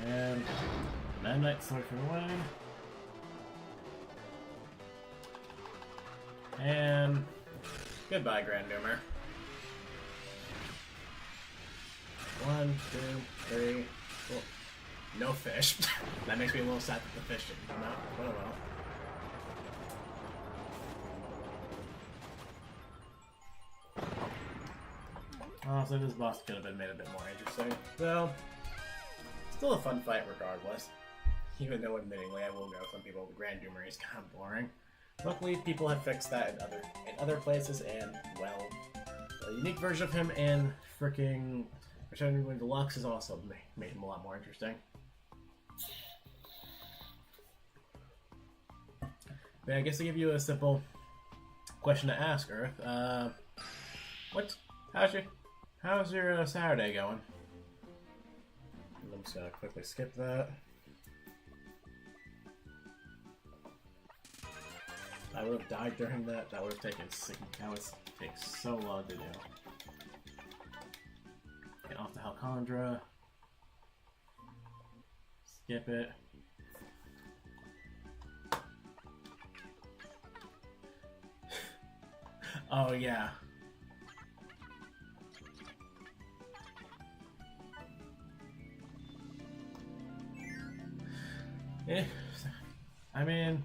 And Midnight Sword for the win. And goodbye, Grand Doomer. 1, 2, 3, 4. No fish. That makes me a little sad that the fish didn't come out. But oh well. Oh, so this boss could have been made a bit more interesting. So, still a fun fight regardless. Even though admittingly I will know some people Grand Doomer is kind of boring. Luckily people have fixed that in other places, and well, a unique version of him in fricking Return to Deluxe has also made him a lot more interesting. But I guess to give you a simple question to ask, Earth, how's your Saturday going? I'm just gonna quickly skip that. I would have died during that. That would have taken take so long to do. Get off the Halcondra. Skip it. Oh yeah. I mean,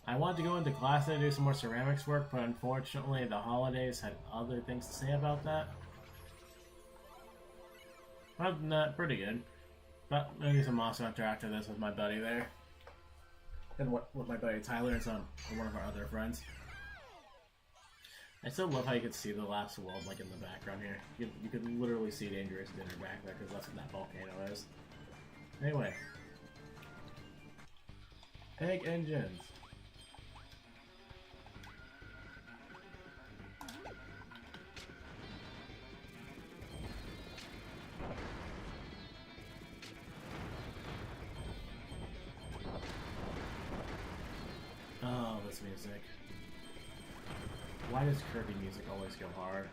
I wanted to go into class and do some more ceramics work, but unfortunately the holidays had other things to say about that. Other than that, pretty good. But maybe some Monster Hunter after this with my buddy there. And with my buddy Tyler and one of our other friends. I still love how you can see the last world like in the background here. You can literally see Dangerous Dinner back there because that's what that volcano is. Anyway. Egg engines. Oh, this music. Why does Kirby music always go hard?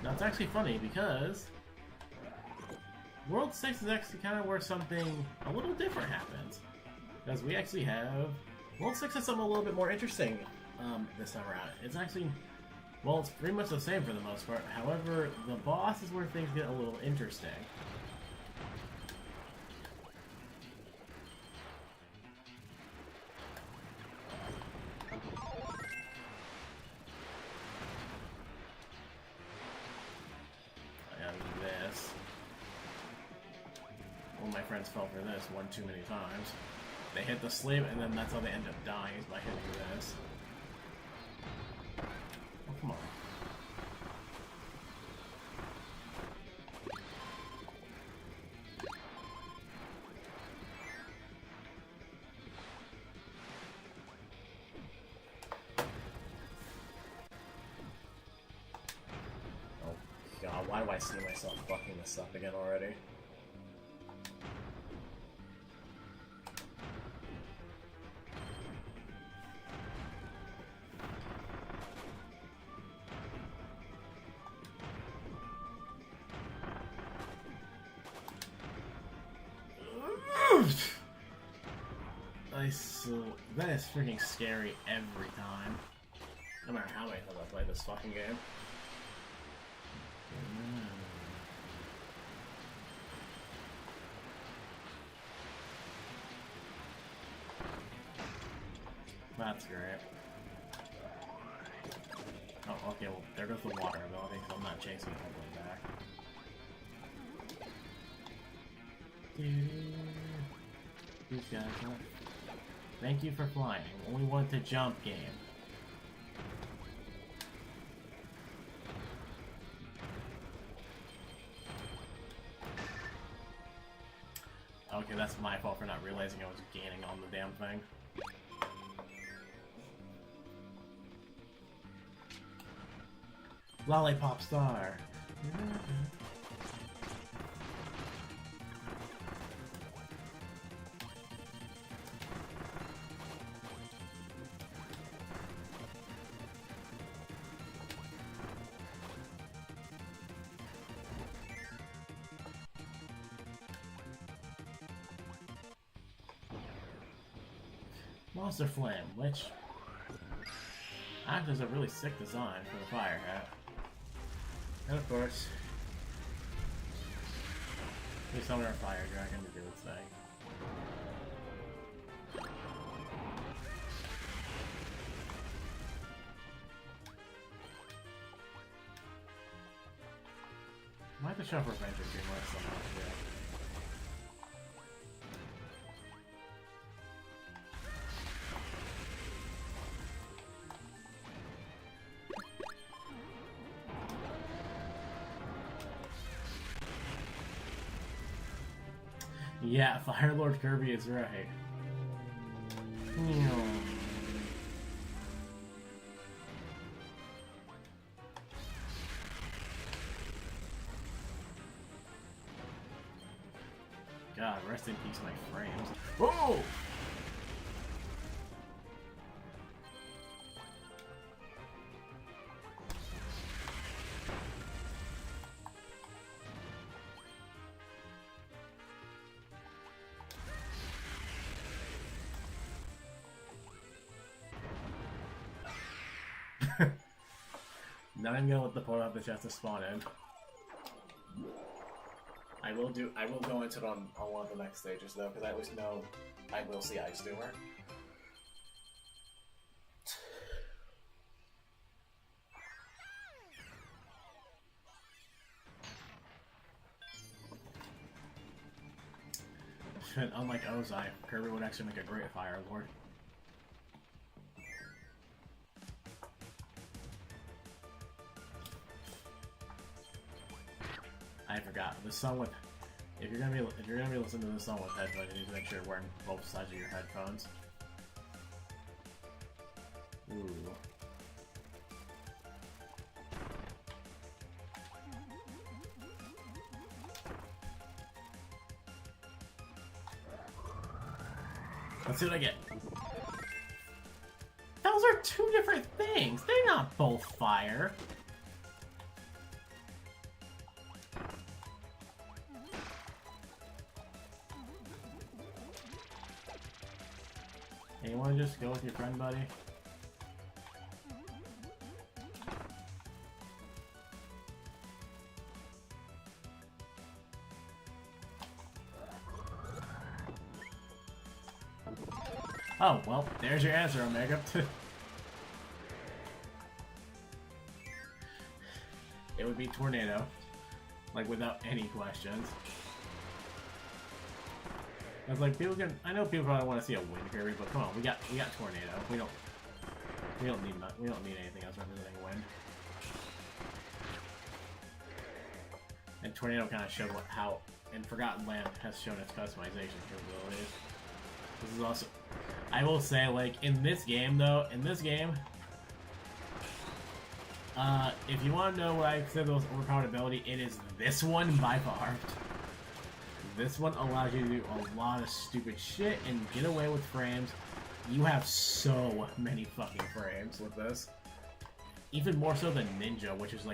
Now it's actually funny because World 6 is actually kind of where something a little different happens. Because we actually have World 6 has something a little bit more interesting this time around. It's actually, well, it's pretty much the same for the most part. However, the boss is where things get a little interesting. my friends fell for this one too many times. They hit the sleeve, and then that's how they end up dying, is by hitting this. Oh, come on. Oh, God, why do I see myself fucking this up again already? That is freaking scary every time. No matter how many times I play this fucking game. That's great. Oh, okay, well, there goes the water ability, because I'm not chasing it all the way back. These guys, huh? Thank you for flying. Only wanted to jump game. Okay, that's my fault for not realizing I was gaining on the damn thing. Lollipop star. Monster Flame, which actually is a really sick design for the fire hat. And of course, we summon our fire dragon to do its thing. Might have to shove Revenge of Dreamland somehow too. Yeah, Fire Lord Kirby is right. God, rest in peace, my frames. Whoa! Now I'm gonna let the portal have the chance to spawn in. I will go into it on one of the next stages though, because I always know I will see Ice Doomer. Unlike Ozai, Kirby would actually make a great Fire Lord. I forgot. The song with if you're gonna be listening to the song with headphones, you need to make sure you're wearing both sides of your headphones. Ooh. Let's see what I get. Those are two different things. They're not both fire. Hey, you want to just go with your friend, buddy? Oh, well, there's your answer, Omega. It would be Tornado. Like, without any questions. was like, people can. I know people probably want to see a wind Kirby, but come on, we got tornado. We don't need anything else representing wind. And tornado kind of showed how, and Forgotten Land has shown its customization capabilities. This is also, I will say, like in this game though, if you want to know what I consider the most overpowered ability, it is this one by far. This one allows you to do a lot of stupid shit and get away with frames. You have so many fucking frames with this. Even more so than Ninja, which is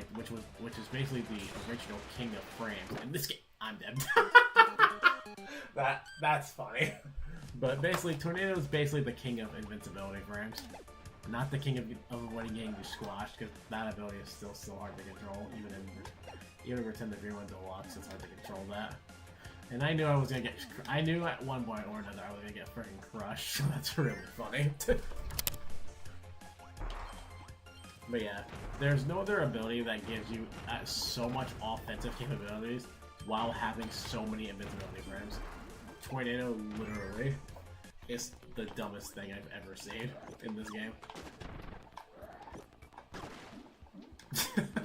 basically the original king of frames. In this game, I'm dead. That's funny. But basically, Tornado is basically the king of invincibility frames. Not the king of avoiding getting you squashed, because that ability is still so hard to control. Even in Return to Dreamland Deluxe, it's hard to control that. And I knew I was gonna get. I knew at one point or another I was gonna get freaking crushed. So that's really funny. But yeah, there's no other ability that gives you so much offensive capabilities while having so many invincibility frames. Tornado literally is the dumbest thing I've ever seen in this game.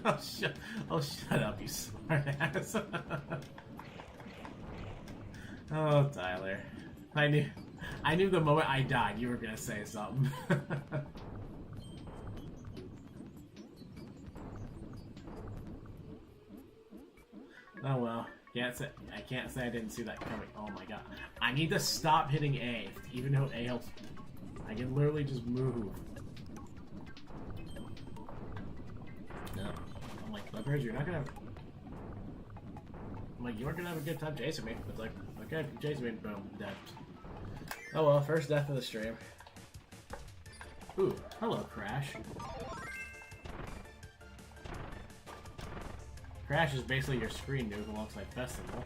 Oh, shut up, you smartass. Oh, Tyler. I knew the moment I died you were gonna say something. Oh well. I can't say I didn't see that coming. Oh my god. I need to stop hitting A, even though A helps. I can literally just move. No. I'm like, Leopard, you're not gonna have... I'm like, you aren't gonna have a good time chasing me. It's like, okay, chasing me, boom, dead. Oh well, first death of the stream. Ooh, hello, Crash. Crash is basically your screen nuke alongside Festival.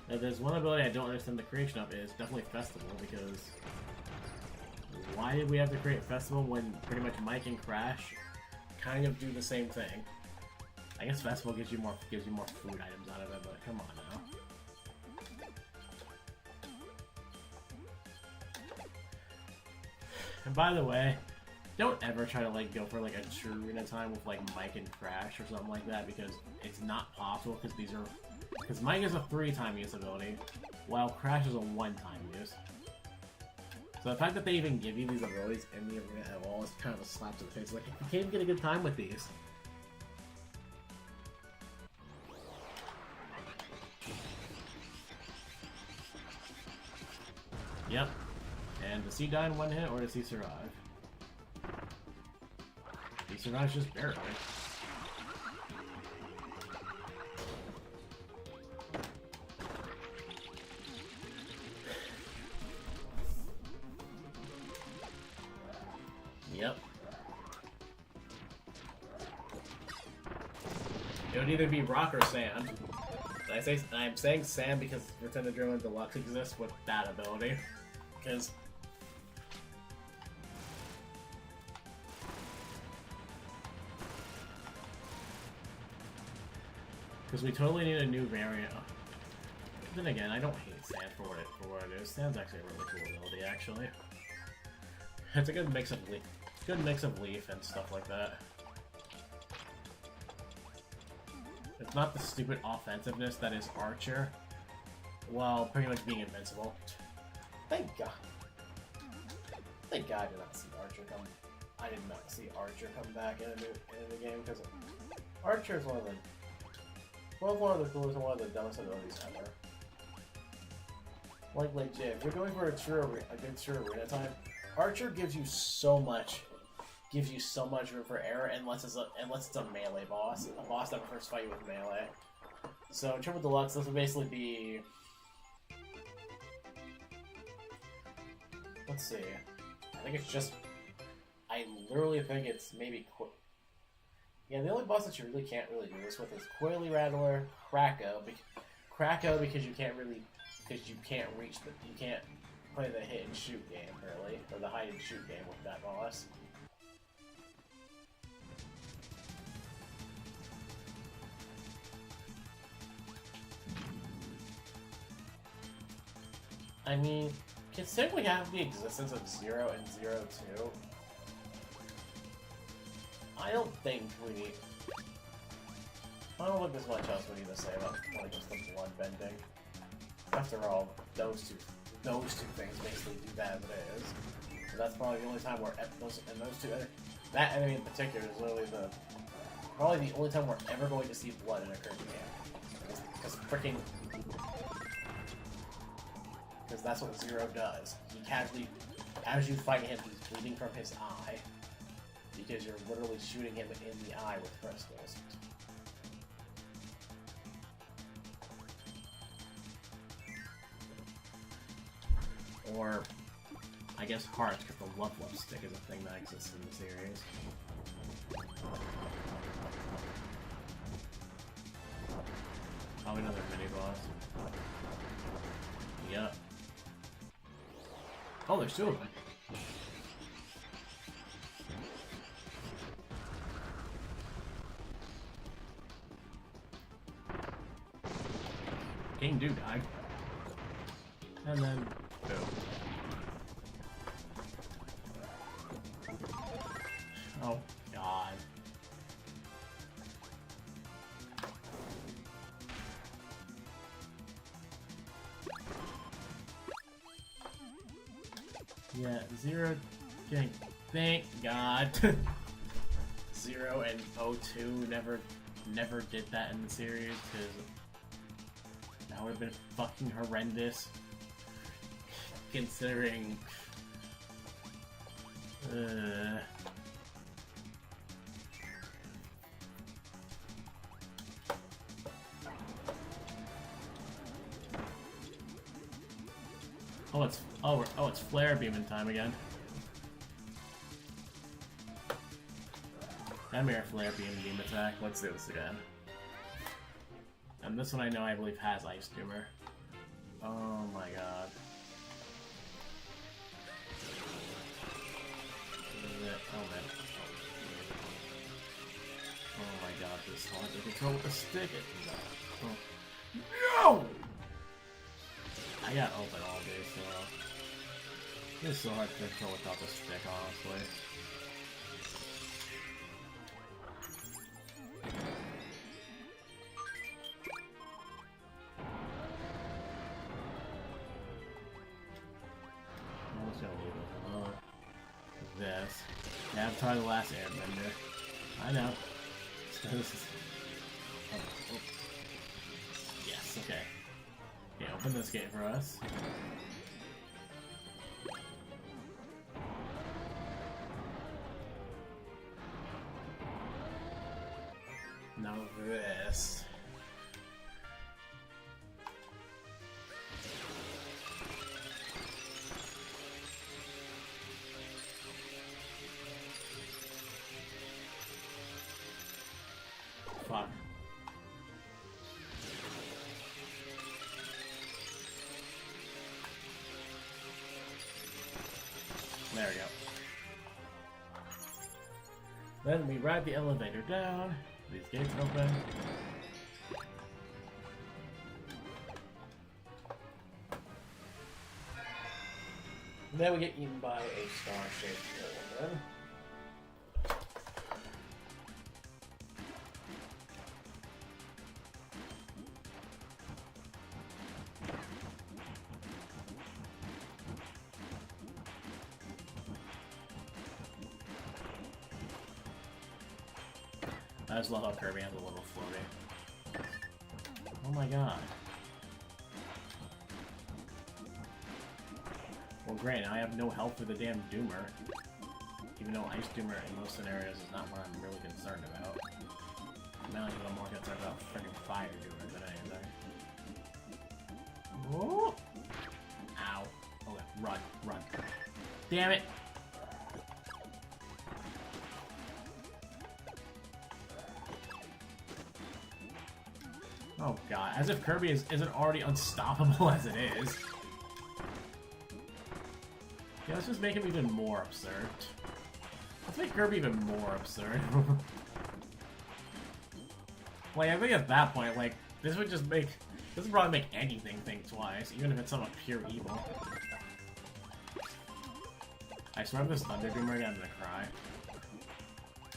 If there's one ability I don't understand the creation of, is definitely Festival, because why did we have to create Festival when pretty much Mike and Crash kind of do the same thing? I guess Festival gives you more food items out of it, but come on now. And by the way, don't ever try to like go for like a true arena time with like Mike and Crash or something like that, because it's not possible, because Mike is a 3-time use ability, while Crash is a 1-time use. So the fact that they even give you these abilities in the arena at all is kind of a slap to the face. Like, you can't even get a good time with these. Yep. And does he die in one hit, or does he survive? He survives just barely. Yep. It would either be rock or sand. I'm saying sand because Return to Dreamland Deluxe exists with that ability. Because we totally need a new variant. Then again, I don't hate sand for what it is. Sand's actually a really cool ability, actually. It's a good mix of leaf and stuff like that. It's not the stupid offensiveness that is Archer, while pretty much being invincible. Thank God. Thank God I did not see Archer come. I did not see Archer come back in a game, because Archer is one of the coolest and one of the dumbest abilities ever. Like legit, if you're going for a good true arena time, Archer gives you so much room for error, unless it's a melee boss, a boss that prefers to fight you with melee. So in Triple Deluxe, this would basically be, let's see, I literally think it's maybe yeah, the only boss that you really can't really do this with is Coily Rattler, Kracko because you can't play the hit and shoot game really, or the hide and shoot game with that boss. I mean, considering we have the existence of 0 and 0-2, I don't think there's much else we need to say about when it comes to blood bending. After all, those two things basically do that as it is. So that's probably the only time where that enemy in particular is literally probably the only time we're ever going to see blood in a Kirby game. Because because that's what Zero does. He casually, as you fight him, he's bleeding from his eye. Because you're literally shooting him in the eye with crystals. Or, I guess hearts, because the Love Stick is a thing that exists in the series. Probably another mini-boss. Yep. Oh, there's 2 of them. King Dude died. And then, boom. Oh, God. Yeah, 0 getting... Thank God. 0 and 02 never did that in the series, because that would have been fucking horrendous. Considering... Oh, it's flare beaming time again. Come here, flare beam attack. Let's do this again. And this one I believe has Ice Tumor. Oh my god. Oh man. Oh my god, this is hard to control with the stick. Oh. No! I got open all day, so this is so hard to control without the stick, honestly. I'm just gonna leave it alone. This. Avatar the Last Airbender. I know. This is... Oh. Yes, okay. Okay, open this gate for us. Now this. Fuck. There we go. Then we ride the elevator down. These gates open. Then we get eaten by a star-shaped alien. I just love how Kirby has a little floaty. Oh my god. Well great, now I have no health for the damn Doomer. Even though Ice Doomer in most scenarios is not what I'm really concerned about. Now I'm more concerned about friggin' Fire Doomer than anything. Whoa! Ow. Okay, run, run. Damn it! Oh god, as if Kirby isn't already unstoppable as it is. Yeah, let's just make him even more absurd. Let's make Kirby even more absurd. Like, I think at that point, like, this would just make Doesn't probably make anything think twice, even if it's somewhat pure evil. I swear if this Thunder Doomer again, I'm gonna cry.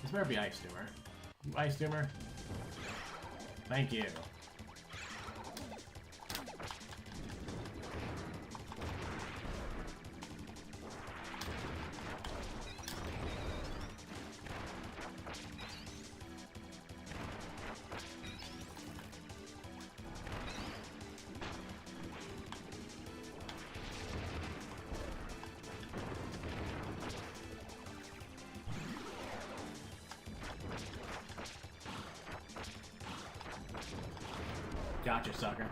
This better be Ice Doomer. You Ice Doomer? Thank you. Gotcha, sucker.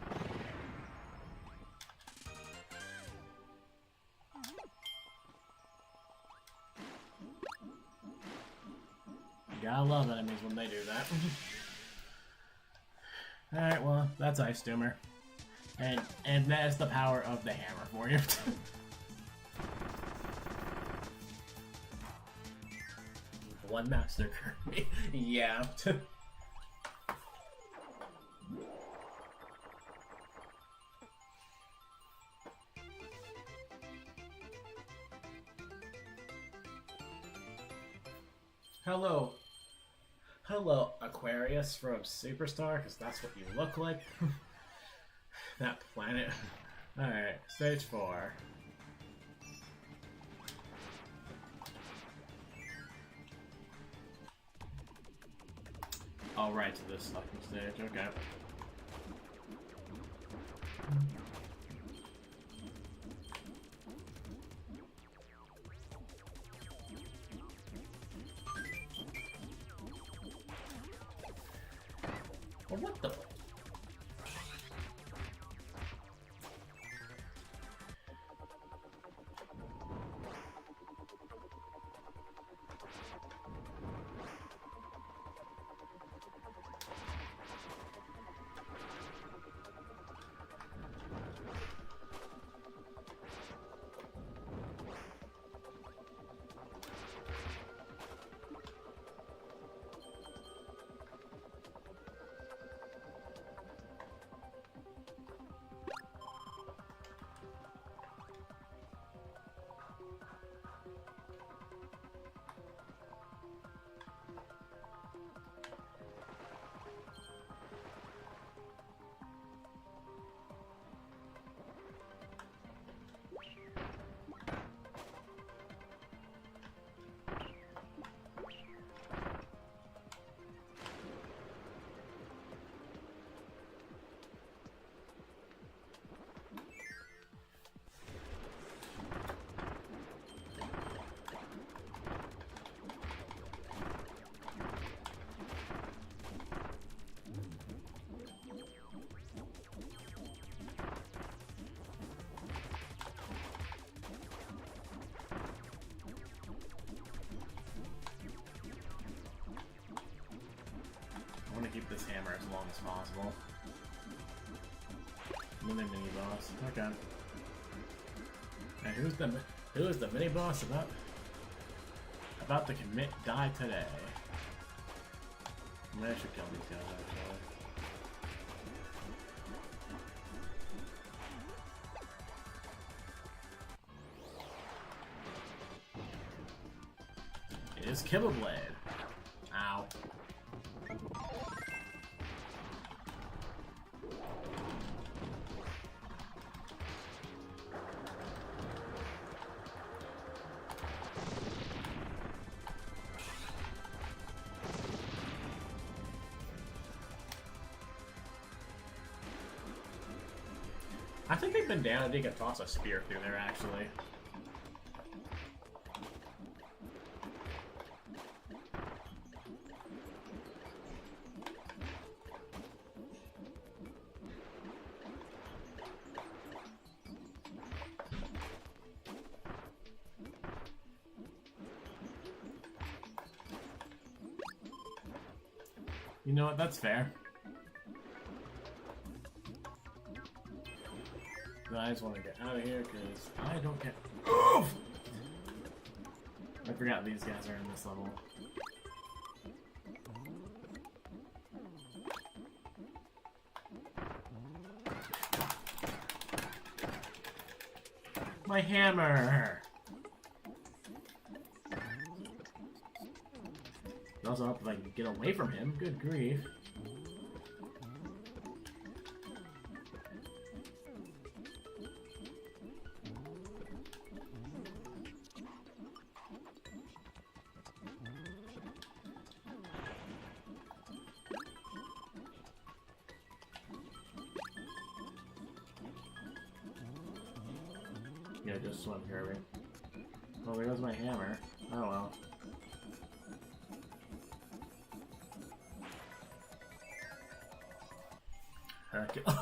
You gotta love enemies when they do that. Alright, well, that's Ice Doomer. And that is the power of the hammer for you. One Master Kirby. Yeah. Hello. Hello, Aquarius from Superstar, because that's what you look like. That planet. Alright, stage 4. All right to this fucking stage, okay. Well, what the? I want to keep this hammer as long as possible. Mini boss. Okay. And who is the mini boss about to die today? Maybe I should kill these guys actually. It is Kibblade. Ow. I think they've been down and they can toss a spear through there, actually. You know what? That's fair. I just want to get out of here because I don't get. Oof! I forgot these guys are in this level. My hammer! I also hope if I can get away from him. Good grief. Yeah, just swim, Kirby. Oh, there goes my hammer. Oh well.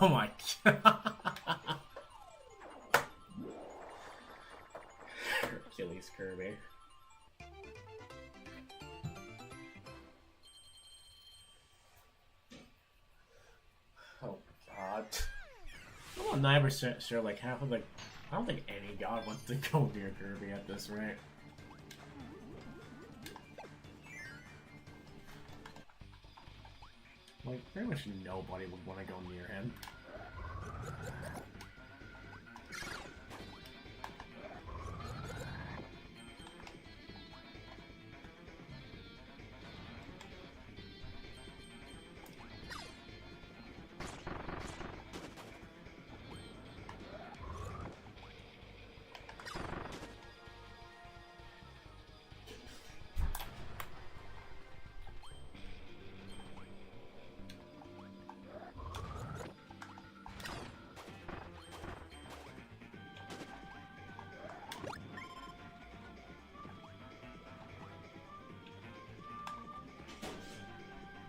Oh my god. Hercules Kirby. Oh god. I'm not sure like half of the... I don't think any god wants to go near Kirby at this rate. Like, pretty much nobody would want to go near him.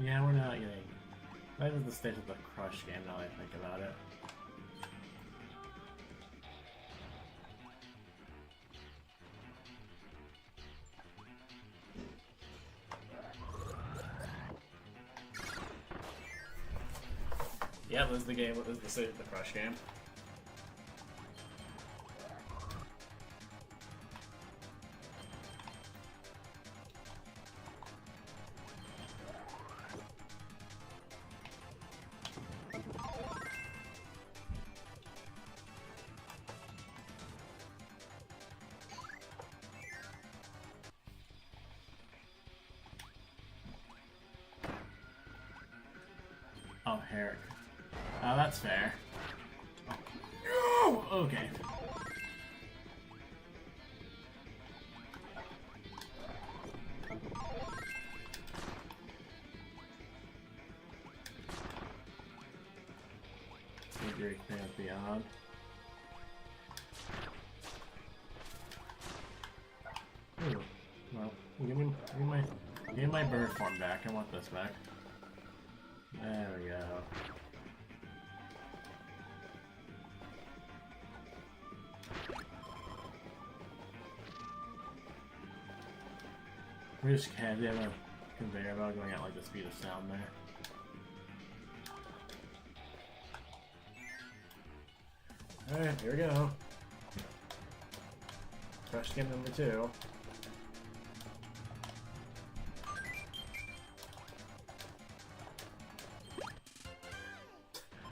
Yeah, we're not getting... That is the stage of the Crush game now that I think about it. Yeah, this is the game, this is the stage of the Crush game. Oh, Herrick. Oh, that's fair. Oh, okay. Figure can't be on. Ooh. Well, give me my bird form back. I want this back. There we go. We just can't have a conveyor belt going at like the speed of sound there. Alright, here we go. Crush game number 2.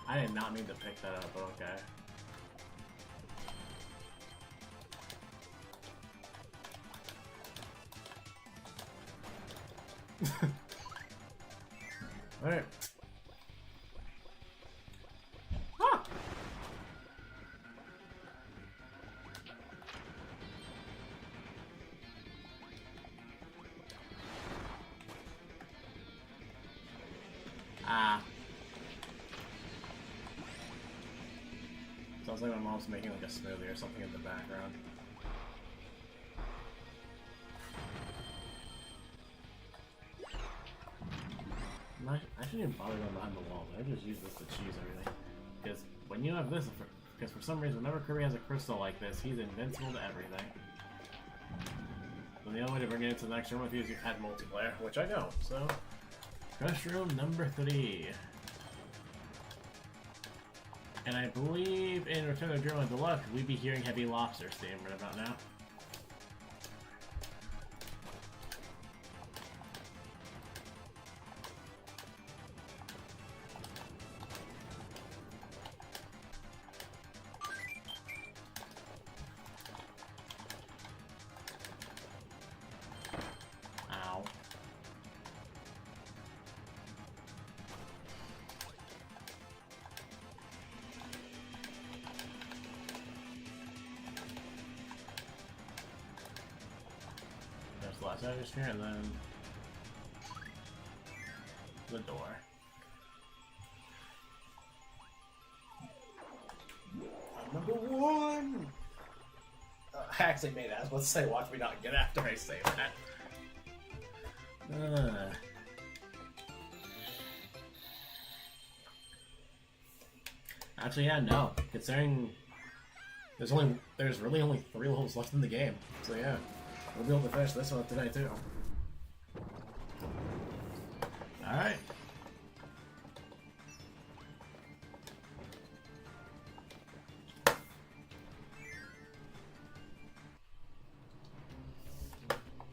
I did not mean to pick that up, but okay. Alright. Ah! Ah. Sounds like my mom's making like a smoothie or something in the background. I shouldn't even bother going behind the wall. I just use this to cheese everything. Because when you have this, because for some reason, whenever Kirby has a crystal like this, he's invincible to everything. So the only way to bring it into the next room with you is you add multiplayer, which I don't. So, Crush Room number 3. And I believe in Return of Dreamland Deluxe, we'd be hearing Heavy Lobster's theme right about now. Blast Atmosphere, and then the door. Number one! I actually made it. I was about to say, watch me not get after I say that. Actually, yeah, no. Considering there's really only 3 levels left in the game. So yeah, we'll be able to finish this one today too. Alright.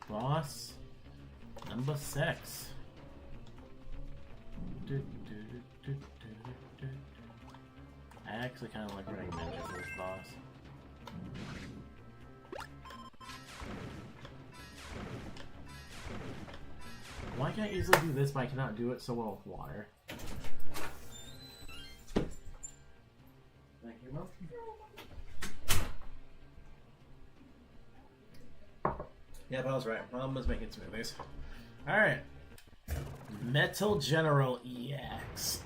Boss number 6. I actually kind of like running ninja for this boss. Why can't I easily do this, but I cannot do it so well with water? Thank you, Mom. Yep, I was right. Mom was making smoothies. Alright. Metal General EX.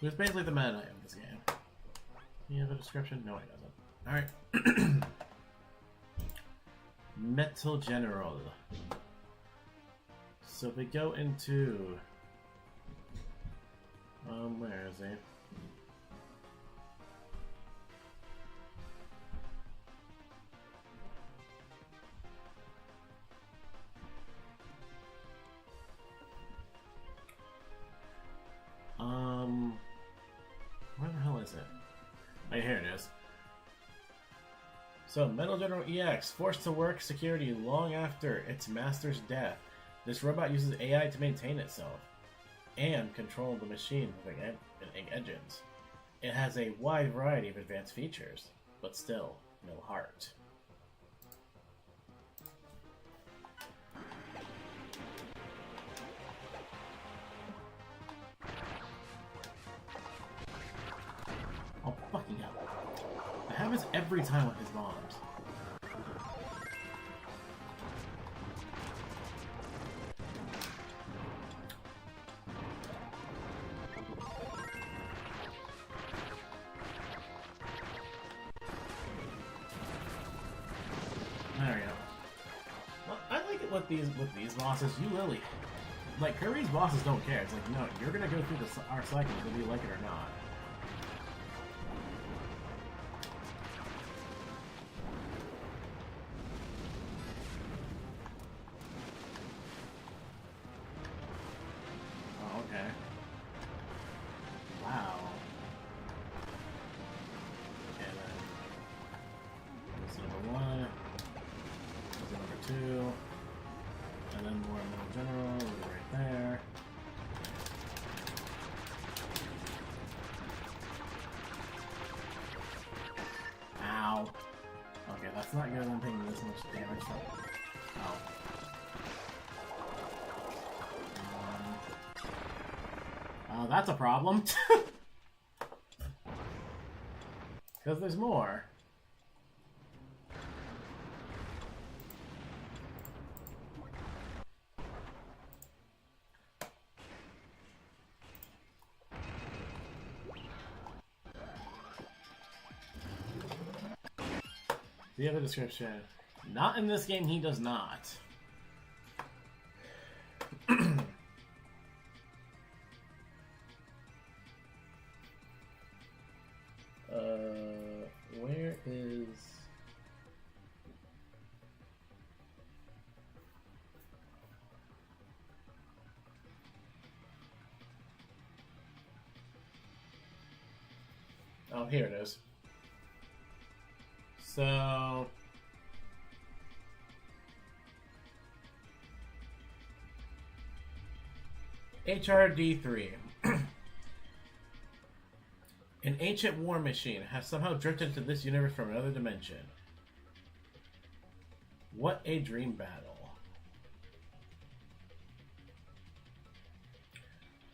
It's basically the meta of this game. You have a description? No, it doesn't. Alright. Metal General. So if we go into... where is he? Where the hell is it? Oh, here it is. So, Metal General EX, forced to work security long after its master's death. This robot uses AI to maintain itself and control the machine with engines. It has a wide variety of advanced features, but still, no heart. Oh, fucking hell. That happens every time with his bombs. There we go. Well, I like it with these bosses. You literally, like, Kirby's bosses don't care. It's like, no, you're gonna go through our cycles whether you like it or not. And then more Metal General, right there. Ow. Okay, that's not good. I'm taking this much damage from. Oh. That's a problem. Because there's more. Do you have a description? Not in this game, he does not. Where is... Oh, here it is. So... HRD3. An ancient war machine has somehow drifted into this universe from another dimension. What a dream battle.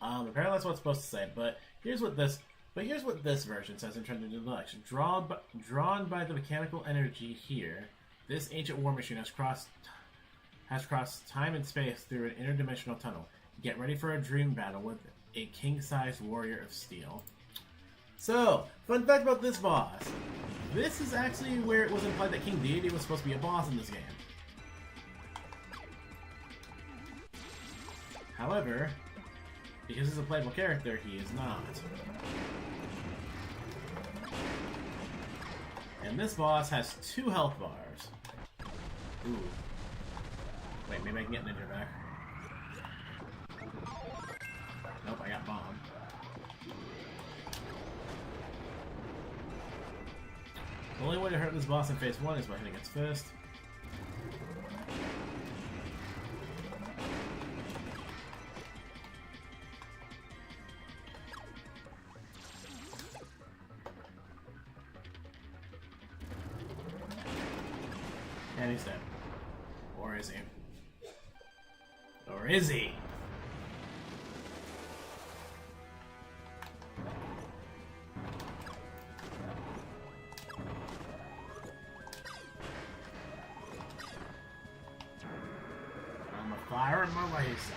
Apparently that's what it's supposed to say, but here's what this version says in terms of introduction. Drawn by the mechanical energy here, This ancient war machine has crossed time and space through an interdimensional tunnel. Get ready for a dream battle with a king-sized warrior of steel. So, fun fact about this boss. This is actually where it was implied that King Deity was supposed to be a boss in this game. However, because he's a playable character, he is not. And this boss has 2 health bars. Ooh. Wait, maybe I can get Ninja back. Nope, I got Bomb. The only way to hurt this boss in phase 1 is by hitting its fist. And he's dead. Or is he? Or is he? I'm a fire in my laser.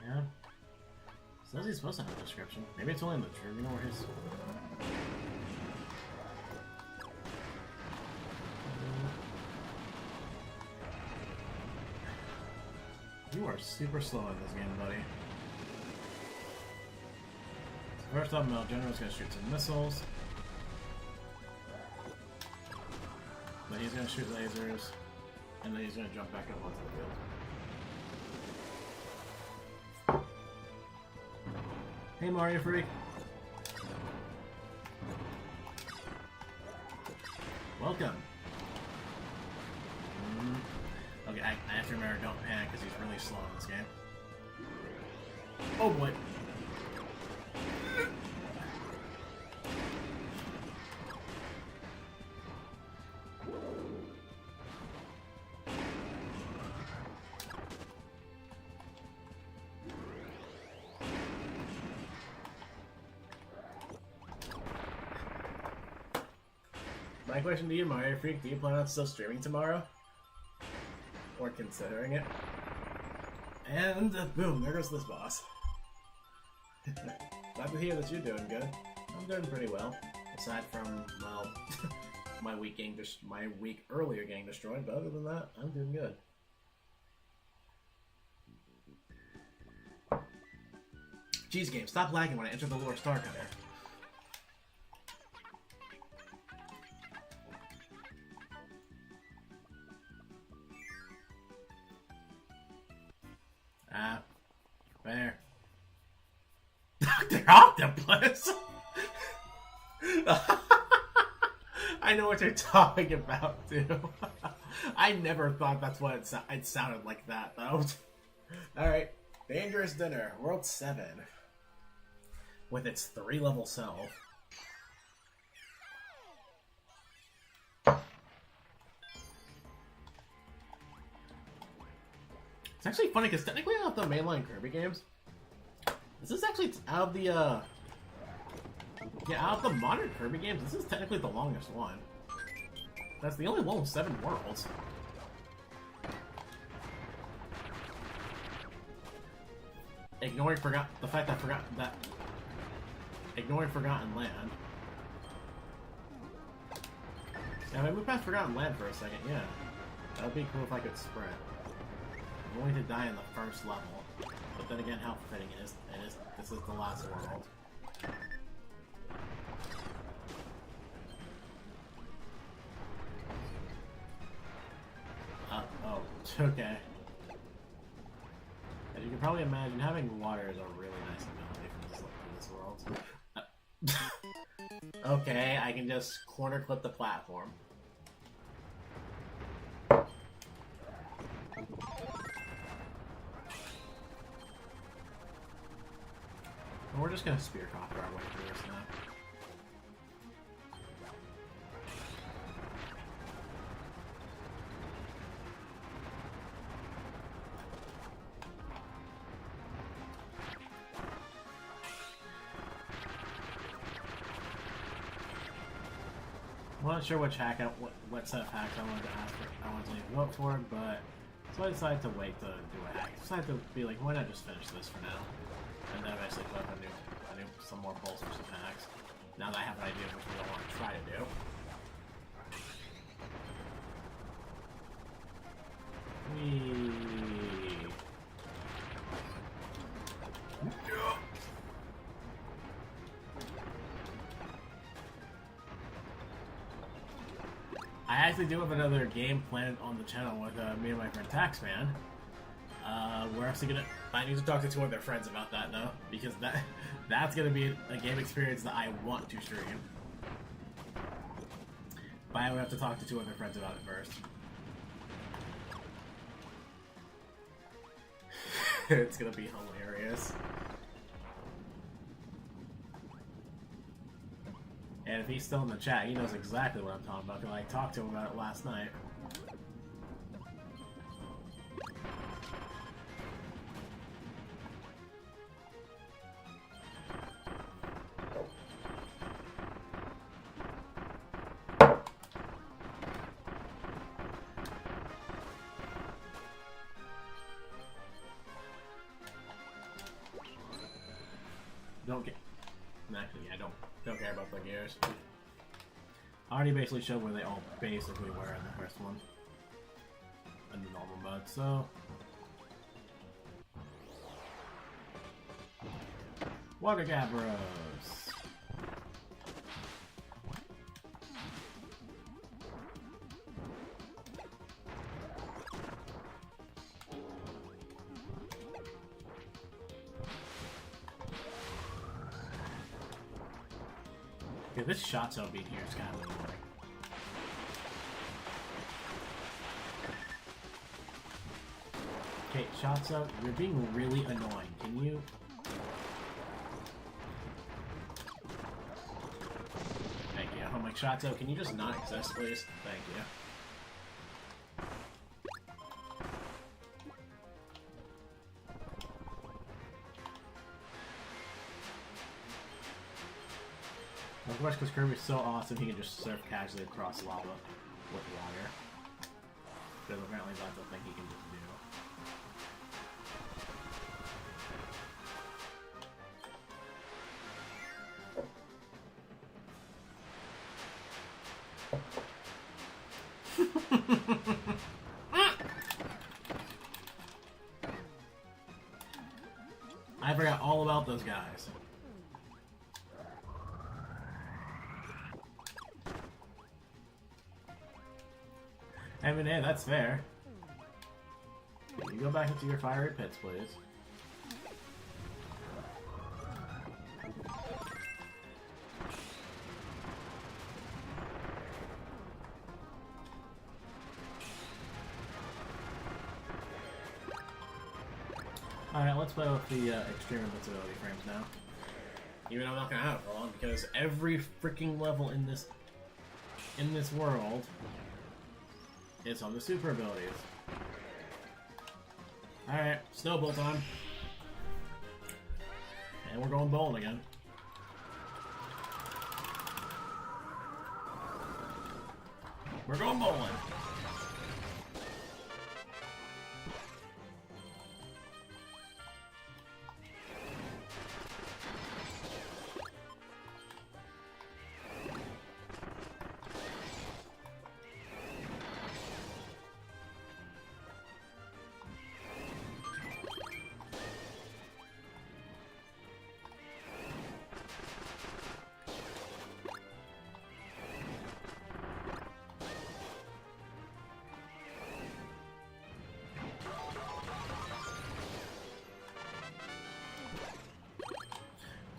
Yeah. Says he's supposed to have a description. Maybe it's only in the trivia or his. You are super slow in this game, buddy. So first up, Mel General's gonna shoot some missiles. Then he's gonna shoot lasers. And then he's gonna jump back up onto the field. Hey Mario Freak! Welcome! Okay, I have to remember don't panic because he's really slow in this game. Oh boy! My question to you, Mario Freak, do you plan on still streaming tomorrow? Or considering it? And boom, there goes this boss. Glad to hear that you're doing good. I'm doing pretty well. Aside from, well, my week earlier getting destroyed, but other than that, I'm doing good. Jeez game, stop lagging when I enter the Lore Star Cutter. Ah, there. Dr. Octopus! I know what you're talking about, too. I never thought that's what it sounded like that, though. Alright, Dangerous Dinner, World 7. With its 3-level self. It's actually funny because technically out of the mainline Kirby games, this is actually out of the out of the modern Kirby games, this is technically the longest one. That's the only one with 7 worlds. Ignoring Forgotten Land. Yeah, if I move past Forgotten Land for a second, yeah. That would be cool if I could sprint. I'm going to die in the first level, but then again, how fitting it is. This is the last world. Oh, okay. As you can probably imagine, having water is a really nice ability for this world. Okay, I can just corner clip the platform. And we're just gonna spear copter our way through this now. not sure which hack what set of hacks I wanted to ask for, I wanted to leave a vote for, but so I decided to wait to do a hack. I decided to be like, why not just finish this for now, and then eventually put up some more bolts for some hacks. Now that I have an idea of which one I want to try to do. I actually do have another game planned on the channel with me and my friend Taxman. We're actually gonna. I need to talk to two other friends about that though, because that's gonna be a game experience that I want to stream. But I would have to talk to two other friends about it first. It's gonna be hilarious. And if he's still in the chat, he knows exactly what I'm talking about, because I talked to him about it last night. Don't care about the gears. I already basically showed where they all basically were in the first one. In the normal mode, so... Water Gabros! Okay, this shot zone being here is kind of annoying. Okay, shot zone, you're being really annoying. Can you... Thank you. I'm like, shot zone, can you just not exist, please? Thank you. Of course, because Kirby's so awesome, he can just surf casually across lava with water. Because apparently that's a thing he can just do. I forgot all about those guys. I mean, hey, that's fair. You go back into your fiery pits, please. Alright, let's play with the extreme invincibility frames now. Even though I'm not gonna have it for long, because every freaking level in this world is on the super abilities. Alright, snowball time. And we're going bowling again. We're going bowling.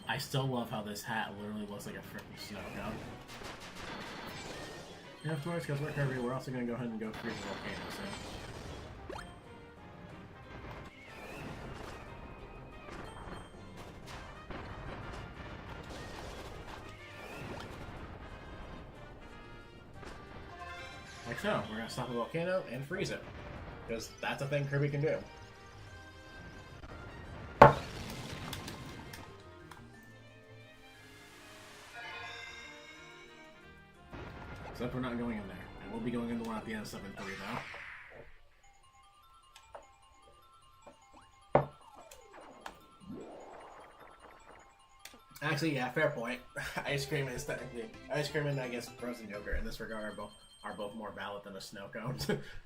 I still love how this hat literally looks like a freaking snow cone. And of course, because we're Kirby, we're also going to go ahead and go freeze the volcano soon. Like so, we're going to stop the volcano and freeze it. Because that's a thing Kirby can do. Except we're not going in there. And we'll be going in the one at the end of 7-3 though. Actually, yeah, fair point. Ice cream is technically ice cream and I guess frozen yogurt in this regard are both more valid than a snow cone.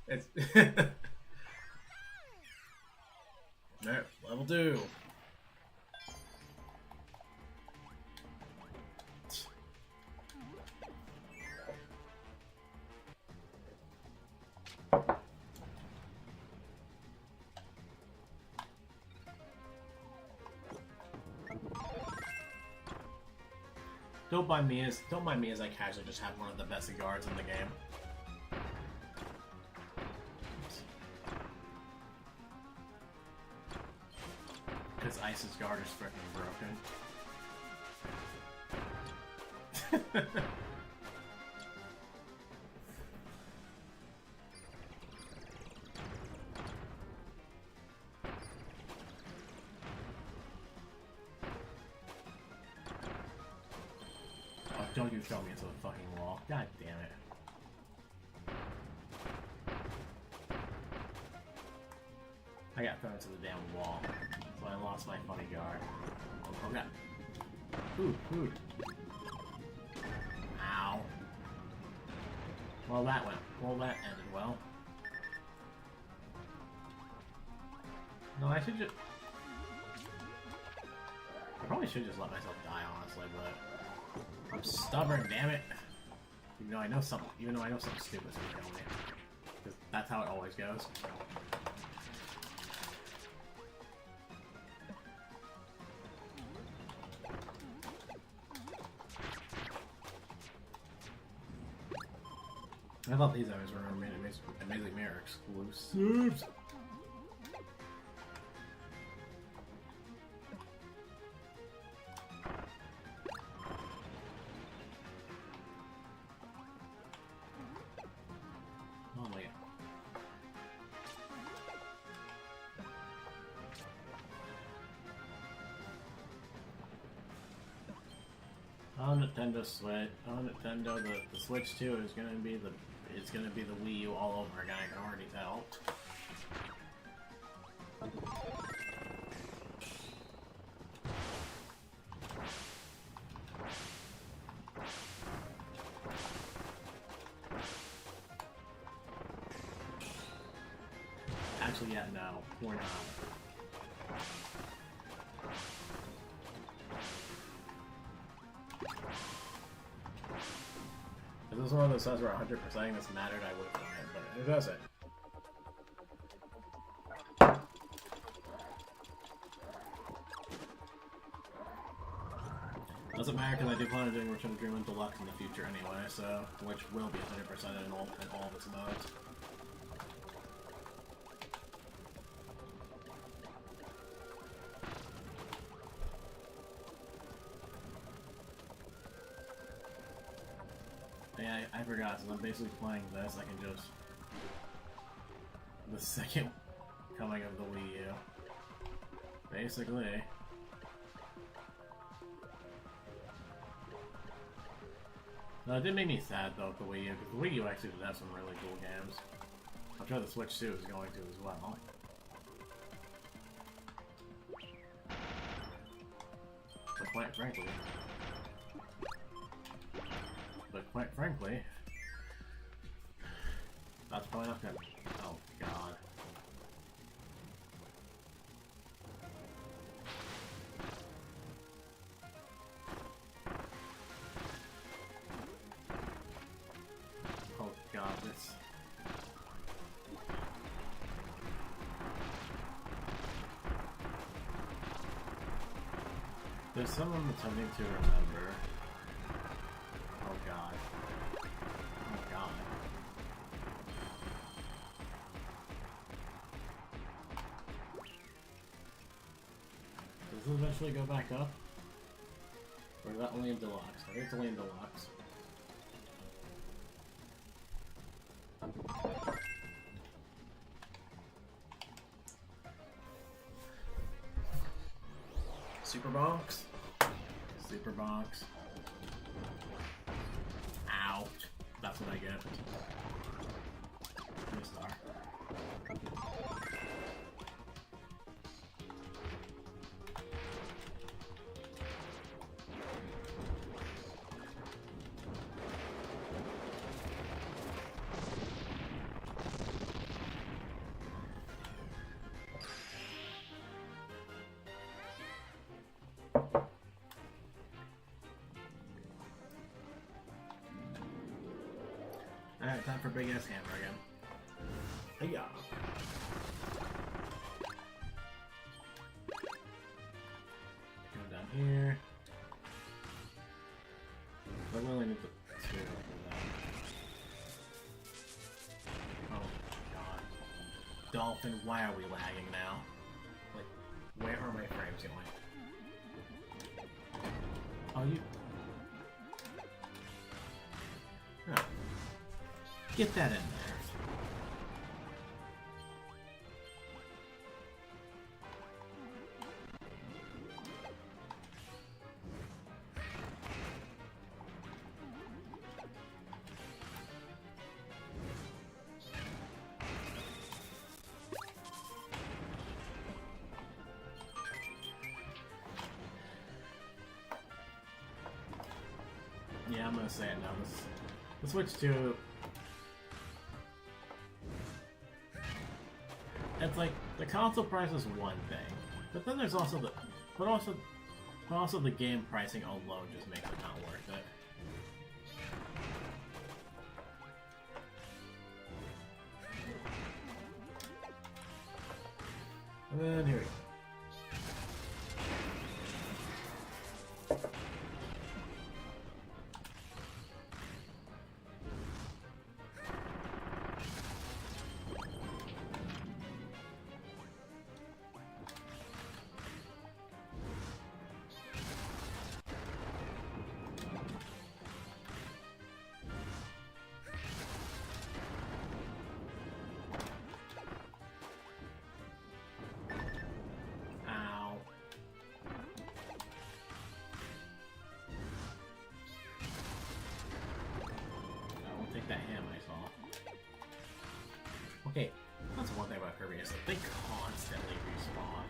It's alright, level 2. Don't mind me as I casually just have one of the best guards in the game. Because Ice's guard is freaking broken. Don't you throw me into the fucking wall. God damn it. I got thrown into the damn wall. So I lost my funny guard. Oh god. Food. Ow. Well, that ended well. No, I should just... I probably should just let myself die, honestly, but... I'm stubborn, damn it. Even though I know something stupid's gonna kill me. Because that's how it always goes. I thought these items were Amazing Mirror exclusives. On Nintendo Switch, the Switch 2 is gonna be the Wii U all over again. I can already tell. Actually, yeah, no, we're not. If this was one of those times where 100%ing this mattered, I would have done it, but it doesn't. Doesn't matter because I do plan on doing Return to Dreamland Deluxe in the future anyway, so which will be 100% in all of its modes. Yeah, I forgot, since I'm basically playing this, I can just... The second coming of the Wii U. Basically. No, it did make me sad, though, with the Wii U, because the Wii U actually did have some really cool games. I'm sure the Switch 2 is going to as well. But quite frankly, that's probably not gonna... Oh, God. Oh, God, this... There's someone attempting to remember. Oh, God. Oh, God. Does this eventually go back up? Or is that only in Deluxe? I think it's only in Deluxe. Super Box? Super Box. Ow. That that's what I get. Give me a star. Alright, time for big ass hammer again. Hey-ya. Come down here. I really need the two for that. Oh god. Dolphin, why are we lagging now? Like, where are my frames going? Oh, you... Oh. Get that in there. Yeah, I'm gonna say it now. Let's switch to... It's like, the console price is one thing, but then there's also the... But also the game pricing alone just makes it not worth it. And then here we go. That ham I saw. Okay, that's one thing about Kirby is that they constantly respawn.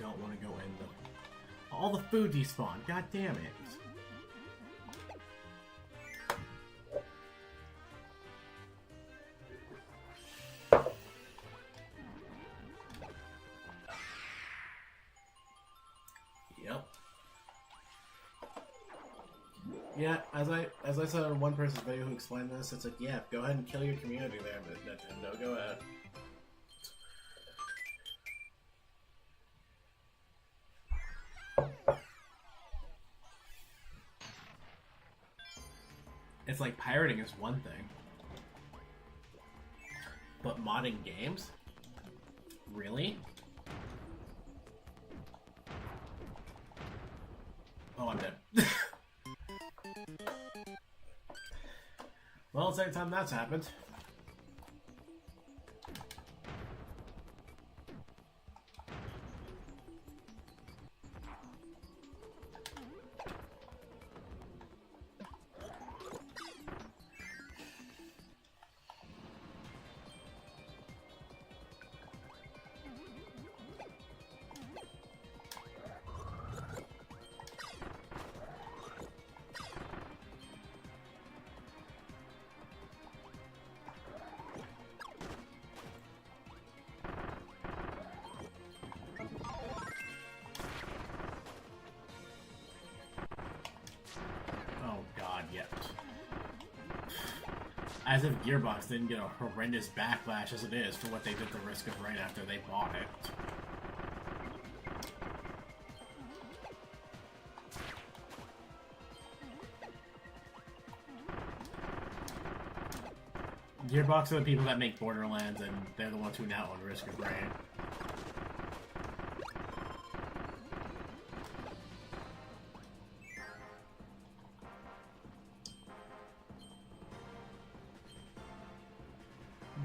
Don't want to go in the... All the food despawn, god damn it. Yep. Yeah, as I saw in one person's video who explained this, it's like, yeah, go ahead and kill your community there, but Nintendo, go ahead. It's like pirating is one thing, but modding games? Really? Oh, I'm dead. Well, it's every time that's happened. As if Gearbox didn't get a horrendous backlash as it is for what they did to Risk of Rain after they bought it. Gearbox are the people that make Borderlands, and they're the ones who now own Risk of Rain.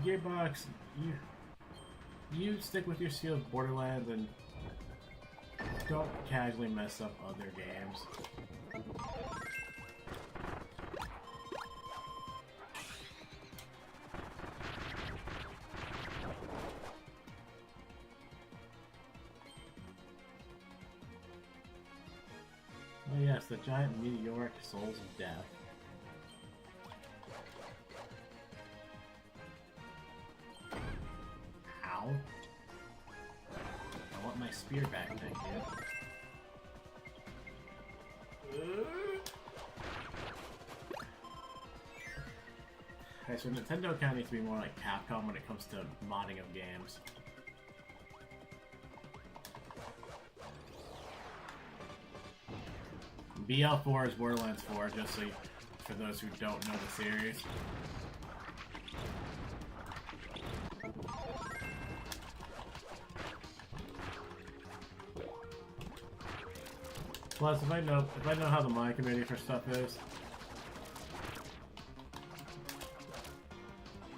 Gearbox, you stick with your skill of Borderlands and don't casually mess up other games. Oh yes, the giant meteoric souls of death. Ow. I want my spear back, thank you. Okay, so Nintendo kind of needs to be more like Capcom when it comes to modding of games. BL4 is Borderlands 4, just so for those who don't know the series. Plus, if I know how the My Committee for stuff is.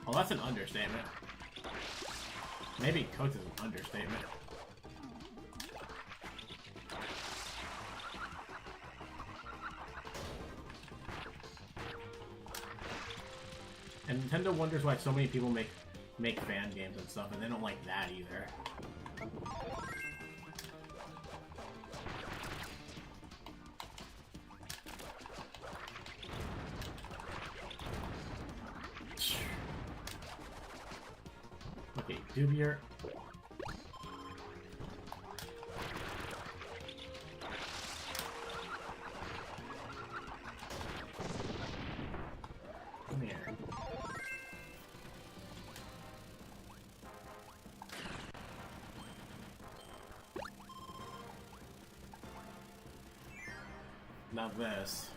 Well, that's an understatement. Maybe Coates is an understatement. And Nintendo wonders why so many people make fan games and stuff, and they don't like that either. Okay, Dubier. Come here. Now this.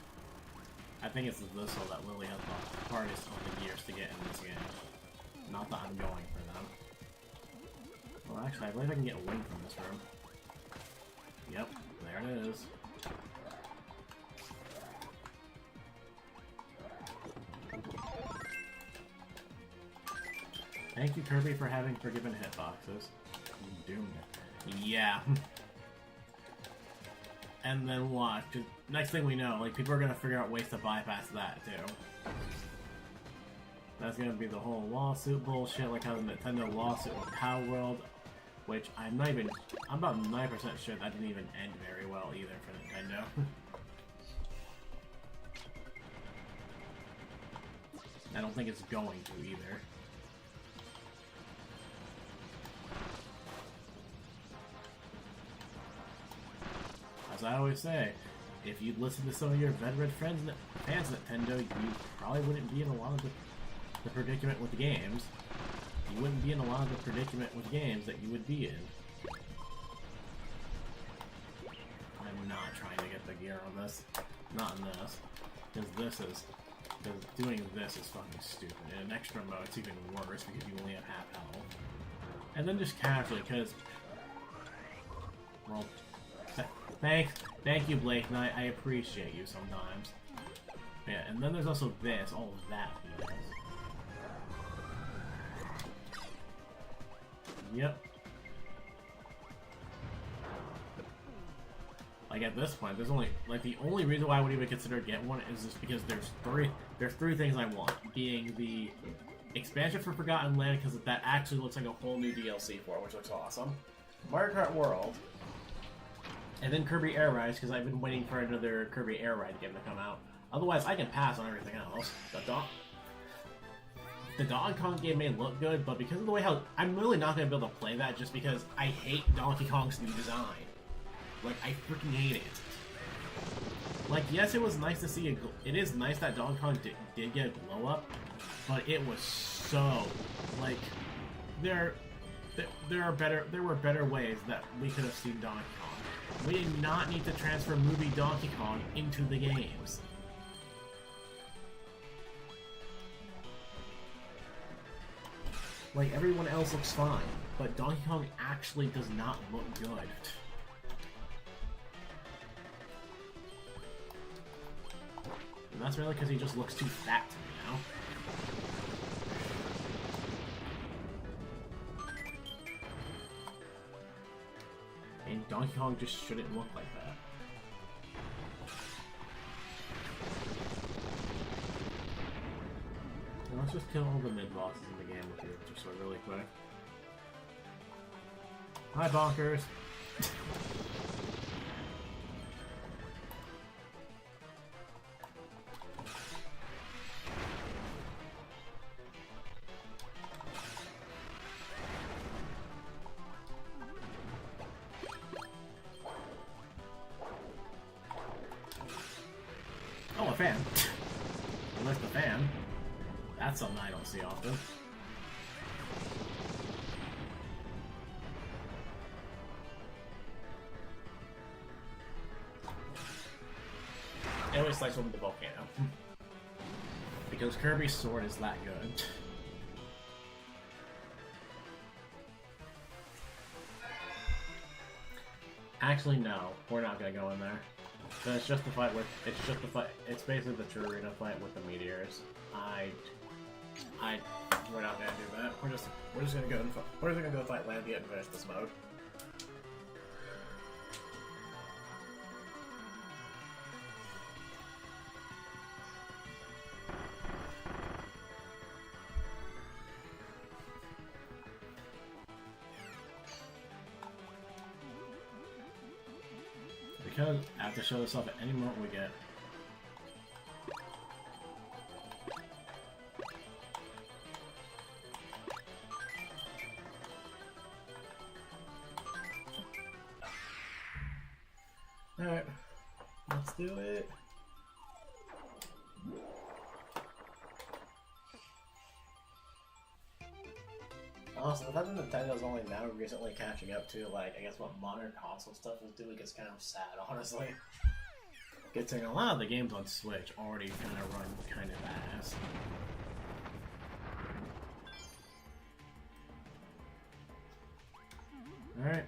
I think it's this one that Lily has the hardest on the gears to get in this game. Not that I'm going for them. Well, actually, I believe I can get a win from this room. Yep, there it is. Thank you, Kirby, for having forgiven hitboxes. You doomed it. Yeah. And then watch, 'cause next thing we know, like, people are gonna figure out ways to bypass that, too. That's gonna be the whole lawsuit bullshit, like how the Nintendo lawsuit with Power World, which I'm about 9% sure that didn't even end very well either for Nintendo. I don't think it's going to either. As I always say, if you'd listen to some of your veteran fans of Nintendo, you probably wouldn't be in a lot of the predicament with the games. You wouldn't be in a lot of the predicament with games that you would be in. I'm not trying to get the gear on this. Not in this. Because doing this is fucking stupid. In an extra mode, it's even worse because you only have half health. And then just casually, because... Well... Thank you, Blake Knight. I appreciate you sometimes. Yeah, and then there's also this, all of that BS. Yep. Like at this point, there's only the only reason why I would even consider get one is just because there's three things I want, being the expansion for Forgotten Land because that actually looks like a whole new DLC for it, which looks awesome. Mario Kart World. And then Kirby Air Ride, because I've been waiting for another Kirby Air Ride game to come out. Otherwise, I can pass on everything else. The Donkey Kong game may look good, but because of the way how... I'm really not going to be able to play that just because I hate Donkey Kong's new design. Like, I freaking hate it. Like, yes, it was nice to see it is nice that Donkey Kong did get a glow up, but it was so... Like, there were better ways that we could have seen Donkey Kong. We did not need to transfer movie Donkey Kong into the games. Like, everyone else looks fine, but Donkey Kong actually does not look good. And that's really because he just looks too fat to me now. Donkey Kong just shouldn't look like that. Now let's just kill all the mid-bosses in the game with you, just really quick. Hi, Bonkers! Oh, a fan. I like the fan. That's something I don't see often. Anyway, slice open the volcano. Because Kirby's sword is that good. Actually, no. We're not gonna go in there. It's just the fight with. It's just the fight. It's basically the true arena fight with the meteors. We're not gonna do that. We're just gonna go. We're just gonna go fight Landia and finish this mode. Because I have to show this off at any moment we get. Alright, let's do it. Also, the fact that Nintendo's only now recently catching up to, like, I guess what modern console stuff is doing is kind of sad, honestly. Getting a lot of the games on Switch already kind of run kind of ass. Alright.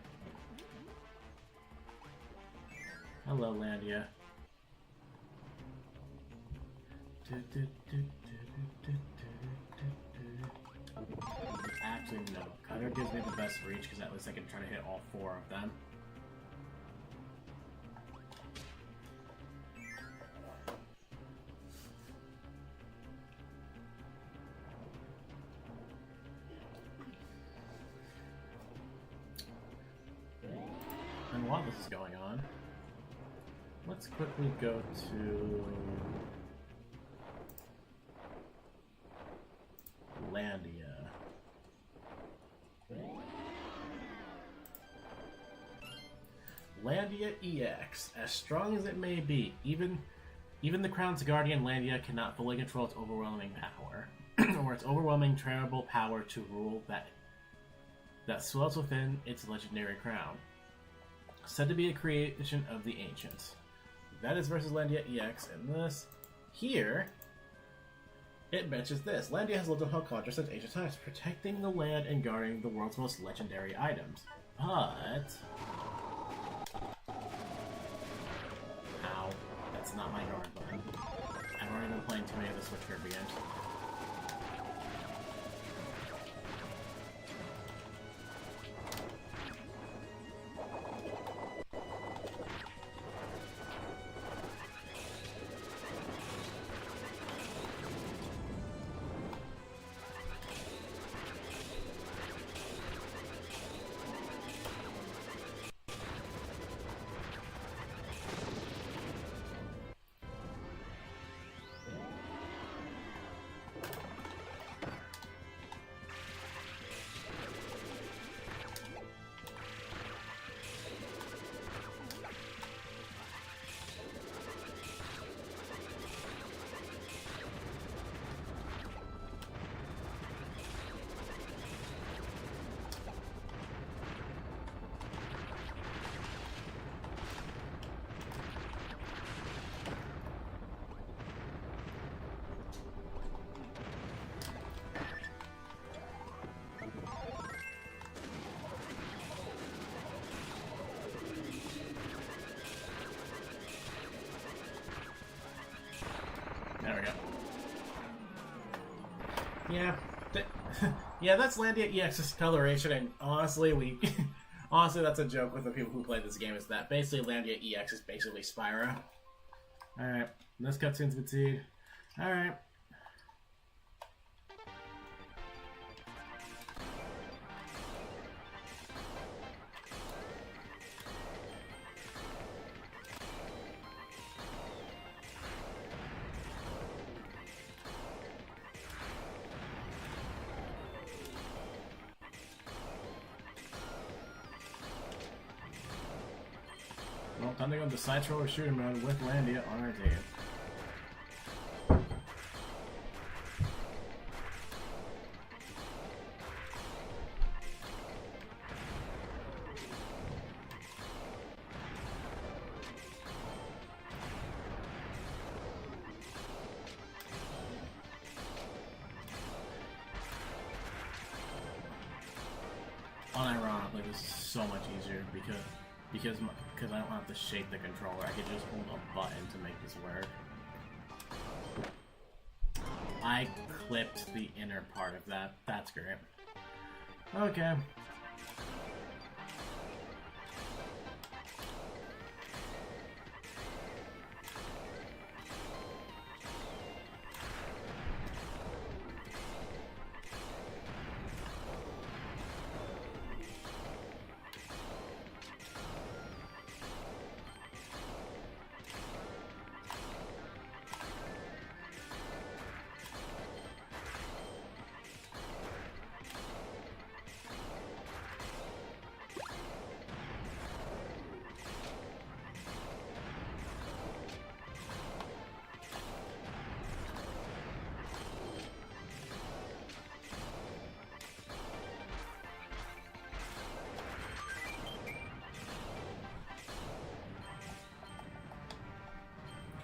Hello, Landia. Actually, no. Cutter gives me the best reach because at least I can try to hit all four of them. And while this is going on, let's quickly go to Landia. Landia EX, as strong as it may be, even the Crown's guardian Landia cannot fully control its overwhelming power, or its overwhelming terrible power to rule that swells within its legendary crown. Said to be a creation of the ancients. That is versus Landia EX, and this here, it mentions this. Landia has lived on Hellcontra since ancient times, protecting the land and guarding the world's most legendary items. But ow, that's not my guard button. I've already been playing too many of the Switch Kirby games. There we go. Yeah, yeah, that's Landia EX's coloration, and honestly, Honestly, that's a joke with the people who play this game, is that basically Landia EX is basically Spyro. Alright, this cutscene's fatigue. Alright. Well, time to go into side-scroller shooter mode with Landia on our team. Unironically, this is so much easier because I don't have to shake the controller. I can just hold a button to make this work. I clipped the inner part of that. That's great. Okay.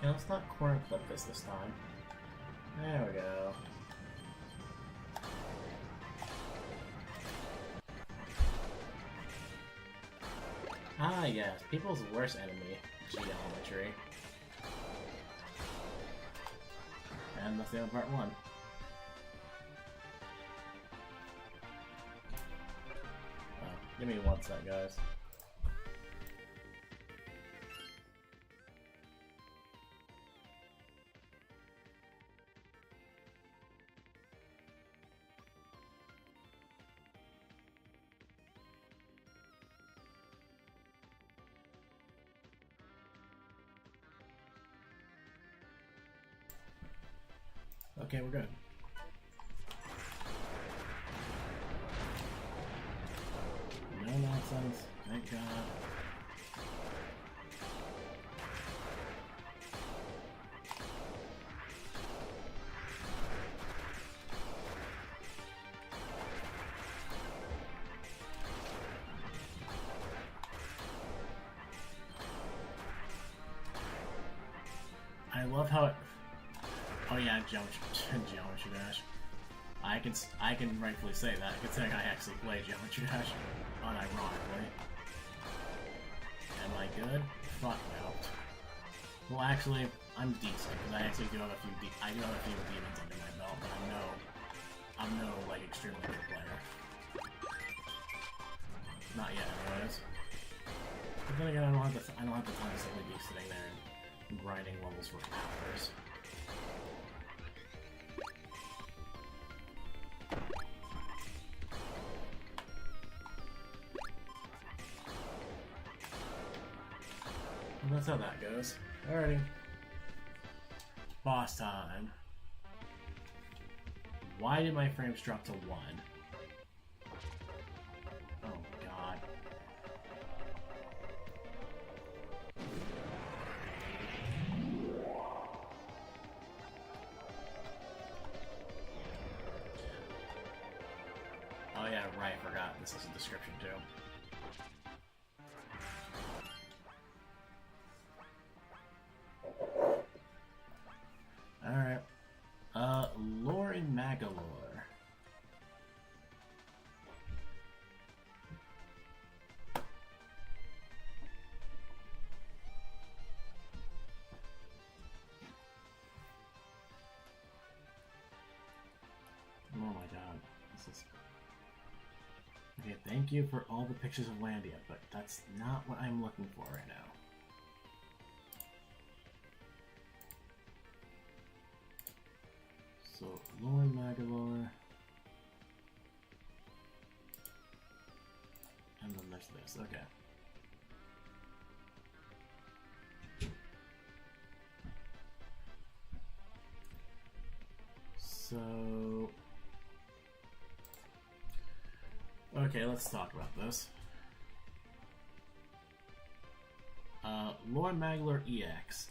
Now let's not corner clip this time. There we go. Ah yes, people's worst enemy, geometry. And that's the end of part 1. Give me 1 sec, guys. Okay, we're good. No nonsense, thank God. I love how it... Oh yeah, Geometry Dash. I can rightfully say that, considering I actually play Geometry Dash, unironically. Am I good? Fuck no. Well, actually, I'm decent because I actually do have a few demons under my belt, but I'm no like extremely good player. Not yet, anyways. But then again, I don't have the time to simply be sitting there and grinding levels for hours. And that's how that goes. Alrighty. Boss time. Why did my frames drop to 1? Oh god. Oh yeah, right, I forgot. This is a description too. Alright. Lori Magalore. Oh my god. This is... Okay, Okay, thank you for all the pictures of Landia, but that's not what I'm looking for right now. So, Lord Magalore. And then there's this, okay. So... Okay, let's talk about this. Lore Magalore EX.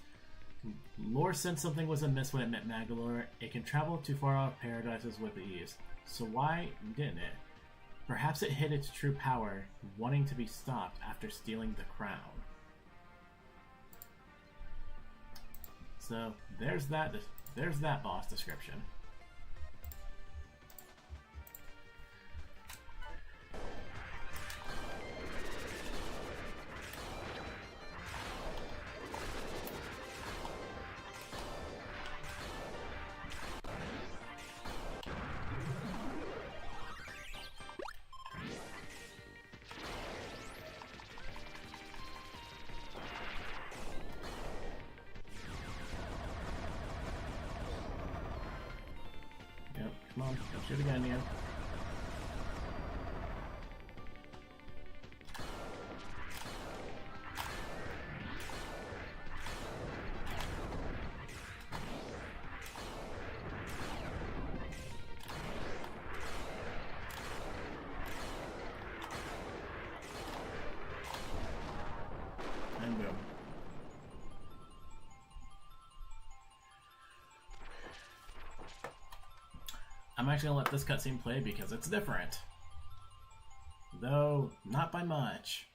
Lore sensed something was amiss when it met Magalore. It can travel to far-off paradises with ease. So why didn't it? Perhaps it hid its true power, wanting to be stopped after stealing the crown. So there's that boss description. Come on, don't shoot again, Neo. And boom. I'm actually gonna let this cutscene play because it's different. Though, not by much.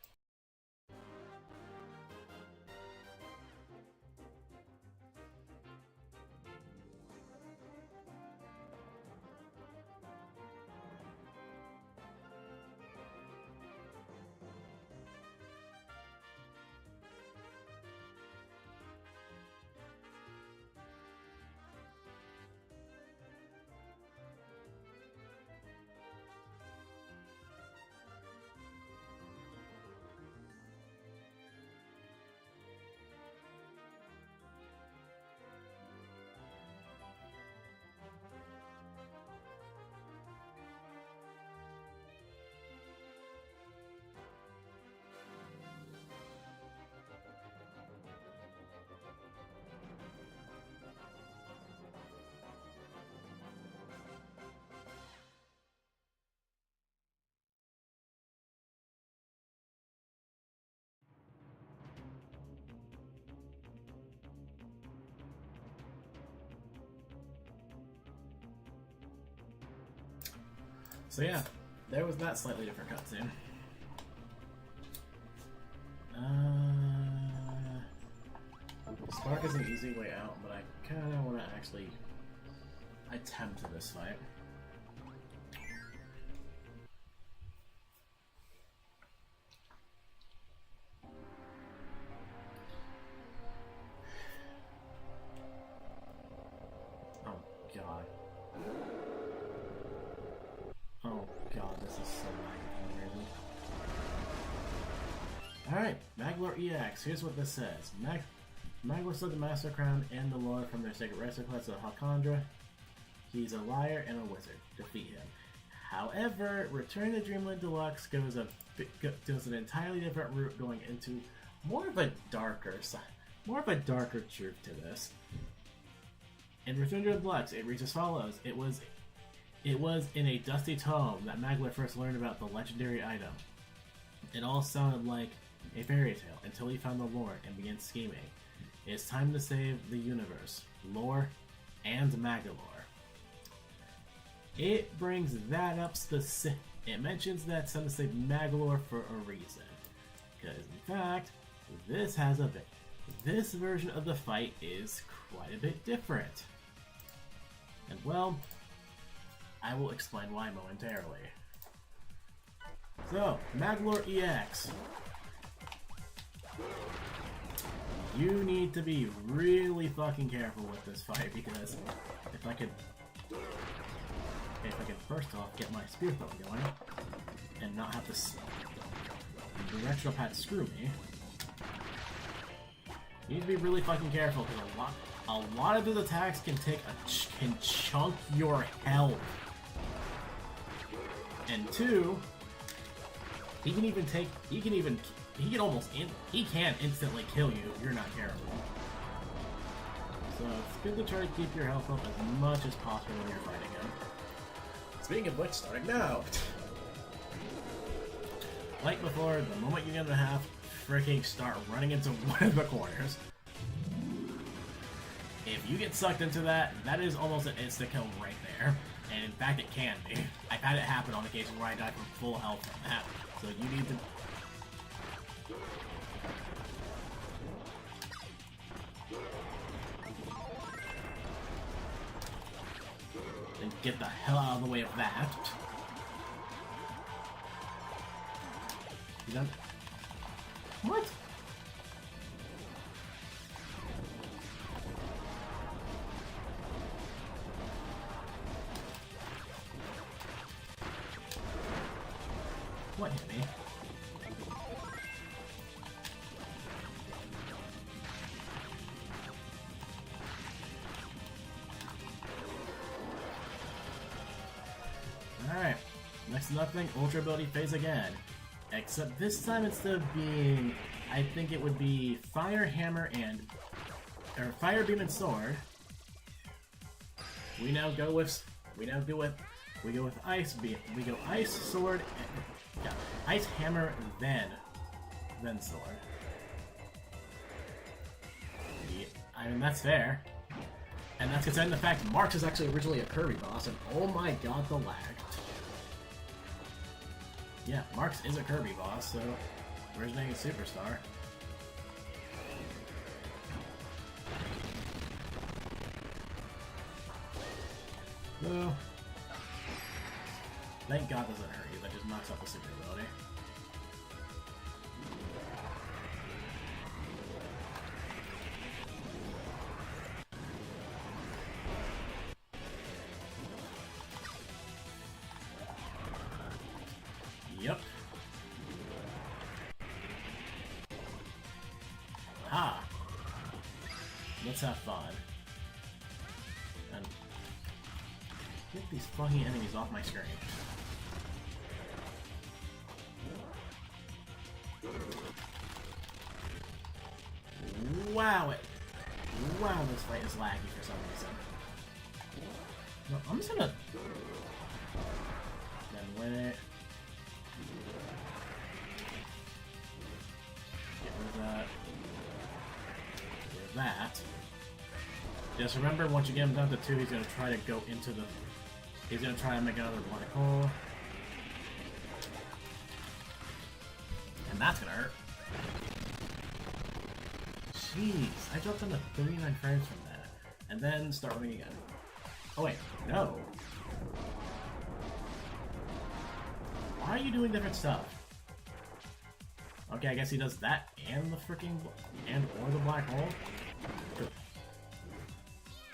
So yeah, there was that slightly different cutscene. Spark is an easy way out, but I kind of want to actually attempt this fight. Oh god. Oh god, this is so laggy. Alright, Magalore EX. Here's what this says. Magalore stole the Master Crown and the lore from their sacred resting place of Hakandra. He's a liar and a wizard. Defeat him. However, Return to Dreamland Deluxe goes an entirely different route, going into more of a darker truth to this. In Return to Deluxe, it reads as follows: It was in a dusty tome that Magalore first learned about the legendary item. It all sounded like a fairy tale until he found the lore and began scheming. It's time to save the universe, lore, and Magalore. It brings that up specific. It mentions that it's time to save Magalore for a reason. Because in fact, this version of the fight is quite a bit different. And well, I will explain why momentarily. So, Magalore EX. You need to be really fucking careful with this fight, because if I could first off get my spear throw going. and not have to directional pad screw me. You need to be really fucking careful because a lot of his attacks can can chunk your health. And two, he can instantly kill you if you're not careful. So it's good to try to keep your health up as much as possible when you're fighting him. Speaking of which, starting now. Like before, the moment you get to half, freaking start running into one of the corners. If you get sucked into that, that is almost an insta kill right there. And in fact, it can be. I've had it happen on occasion where I die from full health from that. So you need to... and get the hell out of the way of that. You done? What? What hit me? Alright, next to nothing, Ultra ability phase again. Except this time instead of being, I think it would be Fire, Hammer, or Fire, Beam, and Sword. We go with Ice Beam. We go Ice, Sword, yeah, Ice, Hammer, then Sword. Yeah, I mean, that's fair. And that's considering the fact Marx is actually originally a Kirby boss, and oh my god, the lag. Yeah, Marx is a Kirby boss, so originating superstar. So, thank god doesn't hurt you, that just knocks out the super ability. Yep. Ha! Let's have fun. And get these fucking enemies off my screen. Wow, this fight is laggy for some reason. No, I'm just gonna... then win it. Get rid of that. Get rid of that. Just remember, once you get him down to 2, he's gonna try to go into the... he's gonna try and make another black hole. And that's gonna hurt. Jeez, I dropped down to 39 frames from that. And then start running again. Oh wait, no. Why are you doing different stuff? Okay, I guess he does that and the freaking... or the black hole?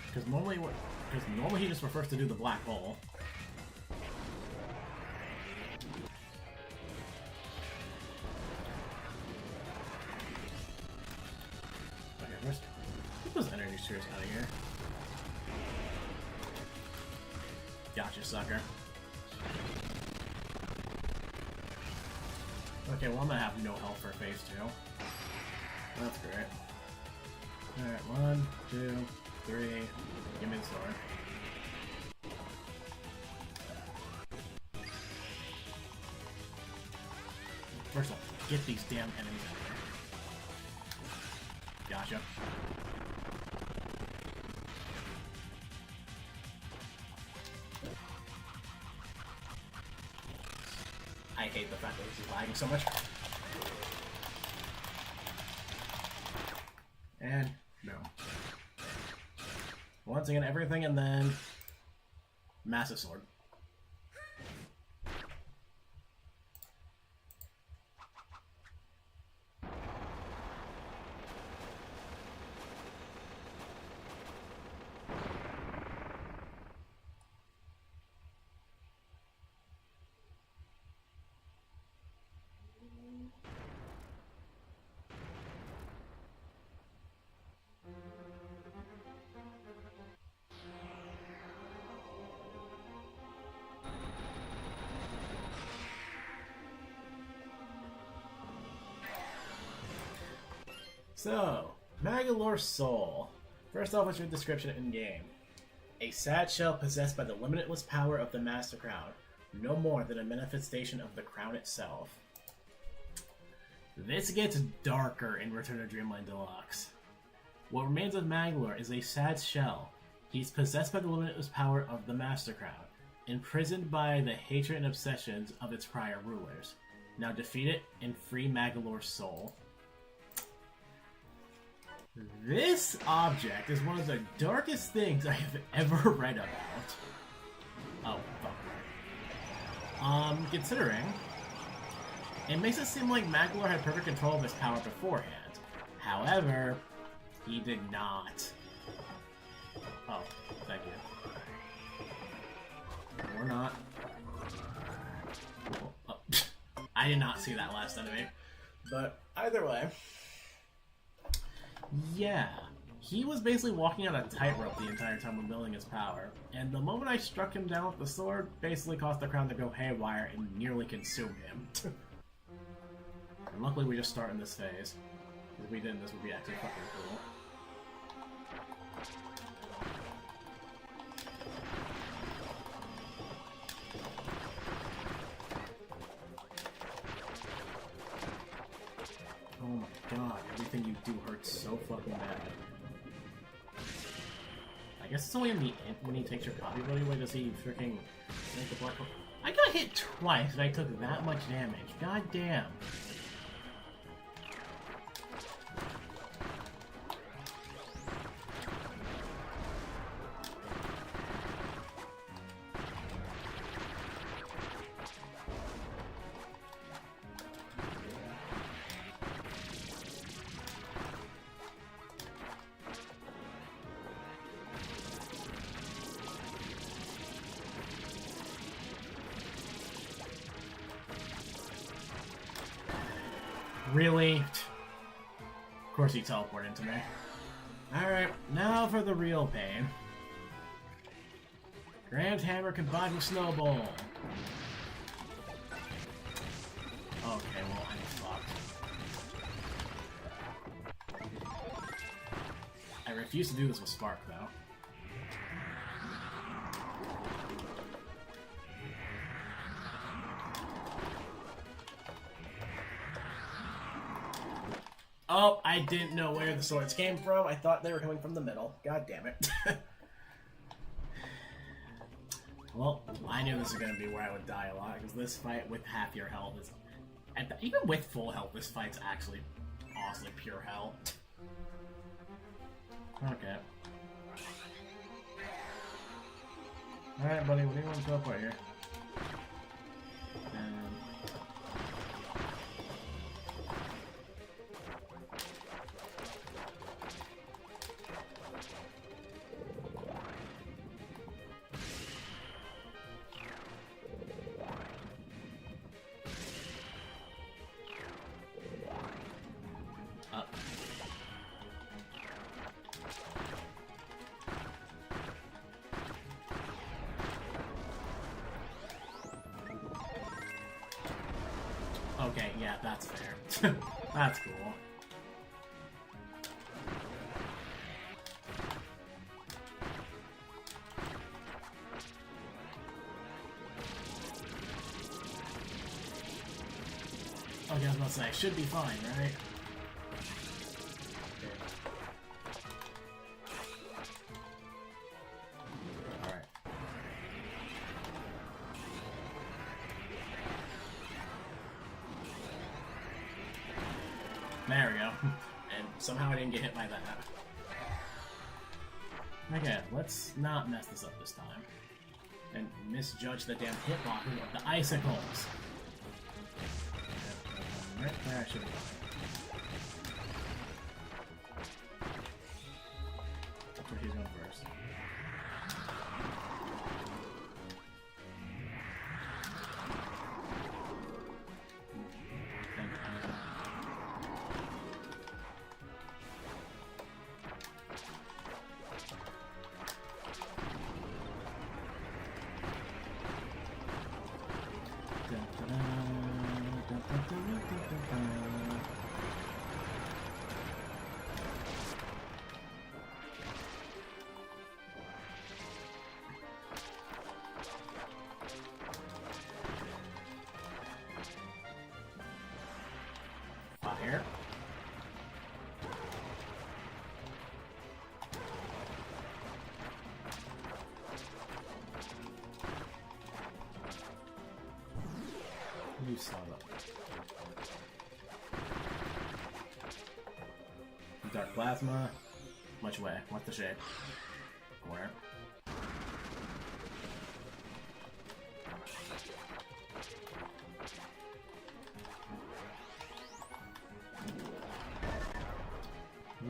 Because normally he just prefers to do the black hole. Okay, first, get those energy spheres out of here. Gotcha, sucker. Okay, well I'm gonna have no health for phase 2. That's great. Alright, 1, 2, 3. Give me the sword. First of all, get these damn enemies out of here. Gotcha. I hate the fact that this is lagging so much. And no. Once again, everything, and then massive sword. So, Magolor's Soul. First off, what's your description in-game? A sad shell possessed by the limitless power of the Master Crown. No more than a manifestation of the crown itself. This gets darker in Return of Dreamland Deluxe. What remains of Magolor is a sad shell. He's possessed by the limitless power of the Master Crown, imprisoned by the hatred and obsessions of its prior rulers. Now defeat it and free Magolor's soul. This object is one of the darkest things I have ever read about. Oh, fuck. Considering, it makes it seem like Magolor had perfect control of his power beforehand. However, he did not. Oh, thank you. Or not. Oh. I did not see that last enemy. But either way, yeah. He was basically walking on a tightrope the entire time when building his power, and the moment I struck him down with the sword, basically caused the crown to go haywire and nearly consume him. And luckily we just start in this phase. If we didn't, this would be actually fucking cool. Oh my god, everything you do hurts so fucking bad. I guess it's only in the end when he takes your copy ability. Why does he freaking make the black hole? I got hit twice and I took that much damage. God damn. Really? Of course he teleported into me. Alright, now for the real pain. Grand Hammer combined with Snowball. Okay, well, I'm fucked. I refuse to do this with Spark, though. Oh, I didn't know where the swords came from. I thought they were coming from the middle. God damn it. Well, I knew this was going to be where I would die a lot, because this fight with half your health is... even with full health, this fight's actually awesomely pure hell. Okay. Alright, buddy, what do you want to teleport here? Okay, yeah, that's fair. That's cool. Okay, I was about to say, I should be fine, right? Alright. There we go. And somehow I didn't get hit by that. Okay, let's not mess this up this time. And misjudge the damn hitboxing of the icicles. Right there, I should be fine. That's where he's going first. son of a... Dark Plasma. Which way? What's the shape? Where?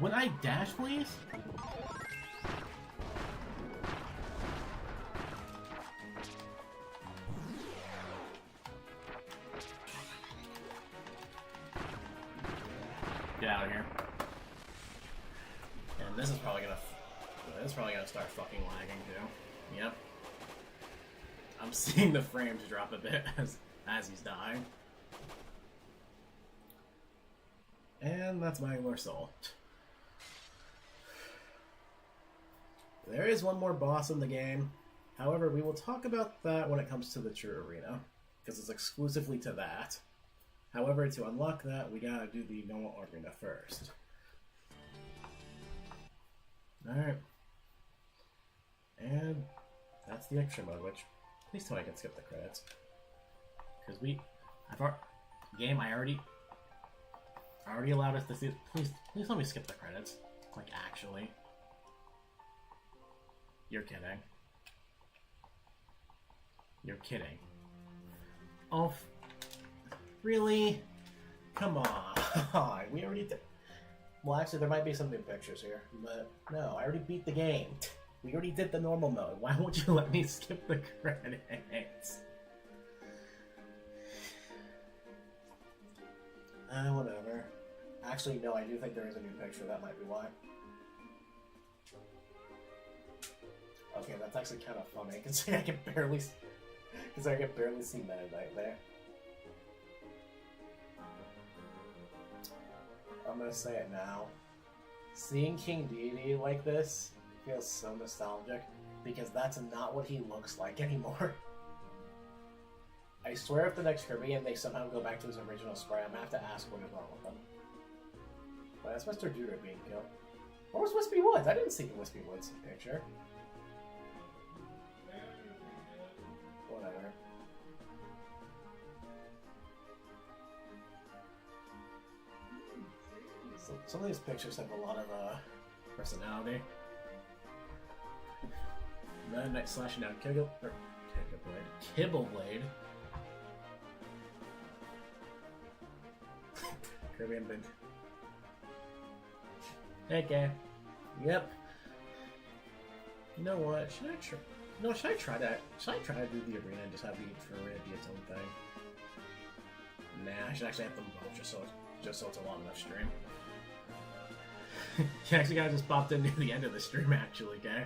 Would I dash, please? Get out of here. And this is probably gonna start fucking lagging too. Yep. I'm seeing the frames drop a bit as he's dying. And that's Maglar Soul. There is one more boss in the game. However, we will talk about that when it comes to the true arena, because it's exclusively to that. However, to unlock that, we gotta do the normal arena first. Alright. And that's the extra mode, which, please tell me I can skip the credits. Because I already allowed us to see it. Please let me skip the credits. Like, actually. You're kidding. You're kidding. Oh, really? Come on. We already did. Well, actually, there might be some new pictures here, but no, I already beat the game. We already did the normal mode. Why won't you let me skip the credits? Whatever. Actually, no, I do think there is a new picture. That might be why. Okay, that's actually kind of funny, considering I can barely see Meta Knight there. I'm gonna say it now. Seeing King Deity like this feels so nostalgic, because that's not what he looks like anymore. I swear if the next Kirby and they somehow go back to his original sprite, I'm gonna have to ask what is wrong with them. But that's Mr. Judah being killed. Where was Wispy Woods? I didn't see the Wispy Woods picture. Whatever. So, some of these pictures have a lot of personality. Meta Knight slashing down Kibbleblade. Kirby and Bint. Okay. Yep. You know what? Should I try that? Should I try to do the arena and just have the arena be its own thing? Nah, I should actually have them both just so it's a long enough stream. You actually gotta just popped in near the end of the stream, actually, okay?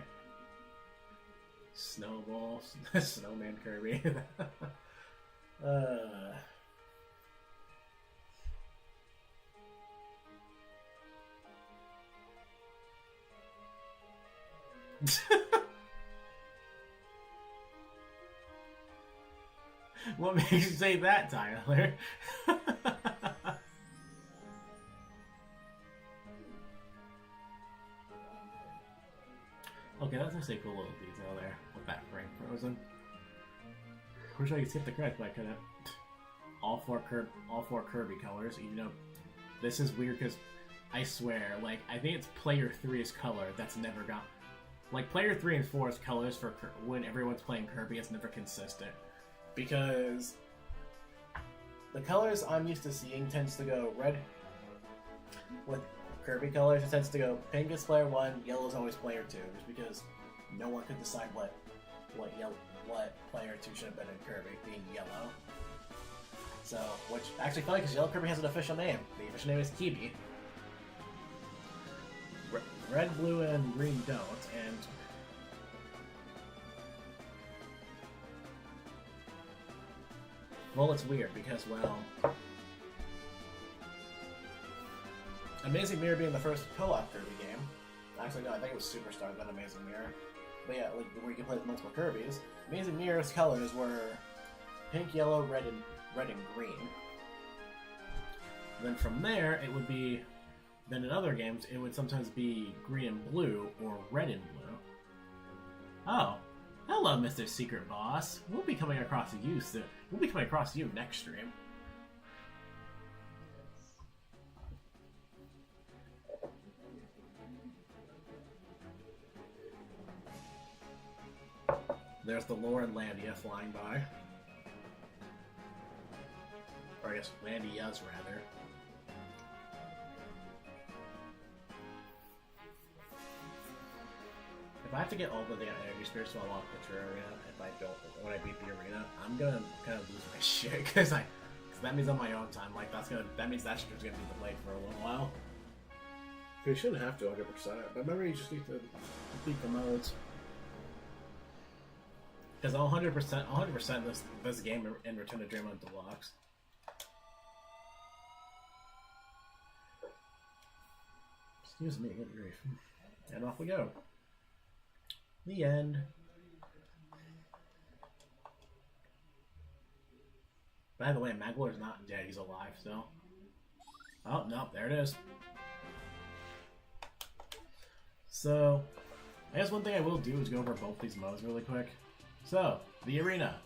Snowball, Snowman Kirby. What makes you say that, Tyler? Okay, that's actually a cool little detail there with that frame frozen. Wish I could skip the credits, but I couldn't. All four Kirby colors, even though this is weird because I swear, like, I think it's player 3's color that's never got. Like, player 3 and 4's colors for when everyone's playing Kirby is never consistent. Because the colors I'm used to seeing tends to go red. With Kirby colors, it tends to go pink is player 1, yellow is always player 2, just because no one could decide what player 2 should have been in Kirby, being yellow. So, which actually funny because Yellow Kirby has an official name. The official name is Kirby. Red, blue, and green don't, and well, it's weird because, well, Amazing Mirror being the first co-op Kirby game. Actually, no, I think it was Superstar, then Amazing Mirror. But yeah, like where you can play with multiple Kirbys. Amazing Mirror's colors were pink, yellow, red, and green. Then from there, it would be. Then in other games, it would sometimes be green and blue or red and blue. Oh, hello, Mr. Secret Boss. We'll be coming across you soon. We'll be coming across you next stream. There's the Lauren Landia flying by. Or I guess Landias, rather. If I have to get all the energy spirits to unlock the true arena, when I beat the arena, I'm gonna kind of lose my shit because that means on my own time, like that means that stream's gonna be delayed for a little while. You shouldn't have to 100%, but remember you just need to complete the modes. Because I'll 100% this game in Return to Dreamland Deluxe. Excuse me, good grief. And off we go. The end. By the way, Maglar's not dead, he's alive still. Oh, no, there it is. So, I guess one thing I will do is go over both these modes really quick. So, the arena.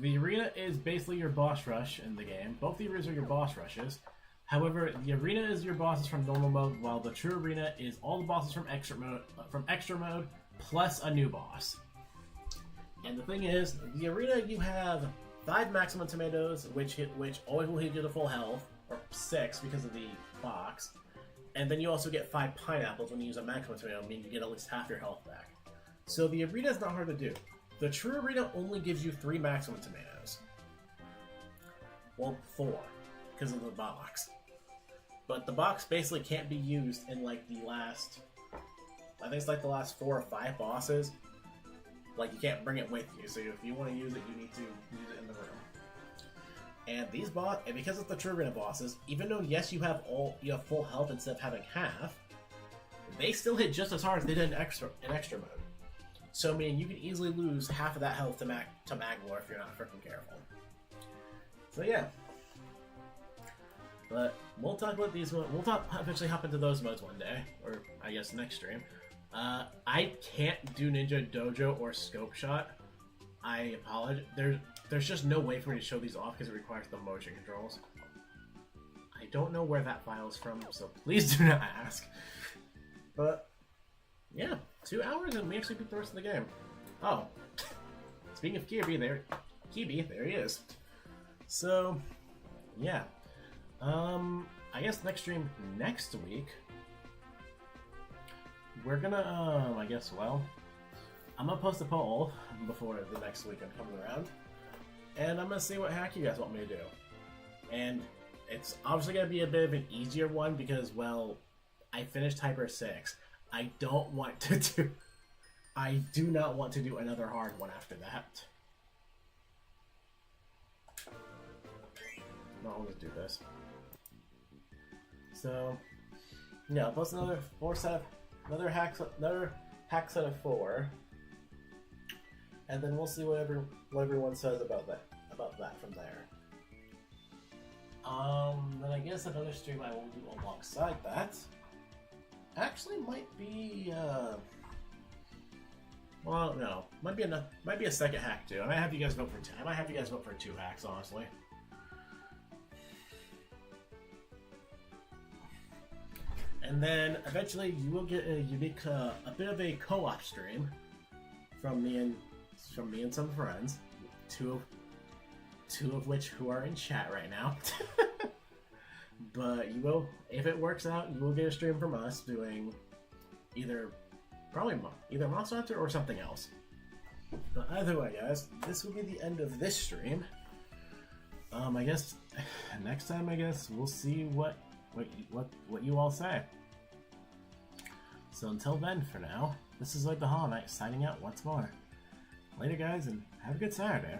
The arena is basically your boss rush in the game. Both the arenas are your boss rushes. However, the arena is your bosses from normal mode, while the true arena is all the bosses from extra mode plus a new boss. And the thing is, the arena you have 5 maximum tomatoes, which always will hit you to full health, or 6 because of the box. And then you also get 5 pineapples when you use a maximum tomato, meaning you get at least half your health back. So the arena is not hard to do. The true arena only gives you 3 maximum tomatoes. Well, 4, because of the box. But the box basically can't be used in like the last, I think it's like the last 4 or 5 bosses. Like you can't bring it with you, so if you want to use it, you need to use it in the room. And these and because it's the true arena bosses, even though yes you have full health instead of having half, they still hit just as hard as they did in extra mode. So I mean you can easily lose half of that health to Maglar if you're not freaking careful. So yeah. But we'll talk about these. We'll eventually hop into those modes one day, or I guess next stream. I can't do Ninja Dojo or Scope Shot. I apologize. There's just no way for me to show these off because it requires the motion controls. I don't know where that file is from, so please do not ask. But yeah, 2 hours and we actually beat the rest of the game. Oh, speaking of Kirby, there he is. So yeah. I guess next stream next week, we're gonna, I'm gonna post a poll before the next weekend comes around, and I'm gonna see what hack you guys want me to do. And it's obviously gonna be a bit of an easier one because, well, I finished Hyper 6. I do not want to do another hard one after that. No, I'll just do this. So, yeah, plus another hack set of 4, and then we'll see what everyone says about that from there. Then I guess another stream I will do alongside that actually might be well, no, might be a second hack too. I might have you guys vote for 10. I might have you guys vote for 2 hacks, honestly. And then eventually you will get a unique, a bit of a co-op stream from me and some friends, two of which who are in chat right now. But you will, if it works out, you will get a stream from us doing either Monster Hunter or something else. But either way, guys, this will be the end of this stream. I guess next time, we'll see what you all say. So until then, for now, this is like the Hollow Knight signing out once more. Later, guys, and have a good Saturday.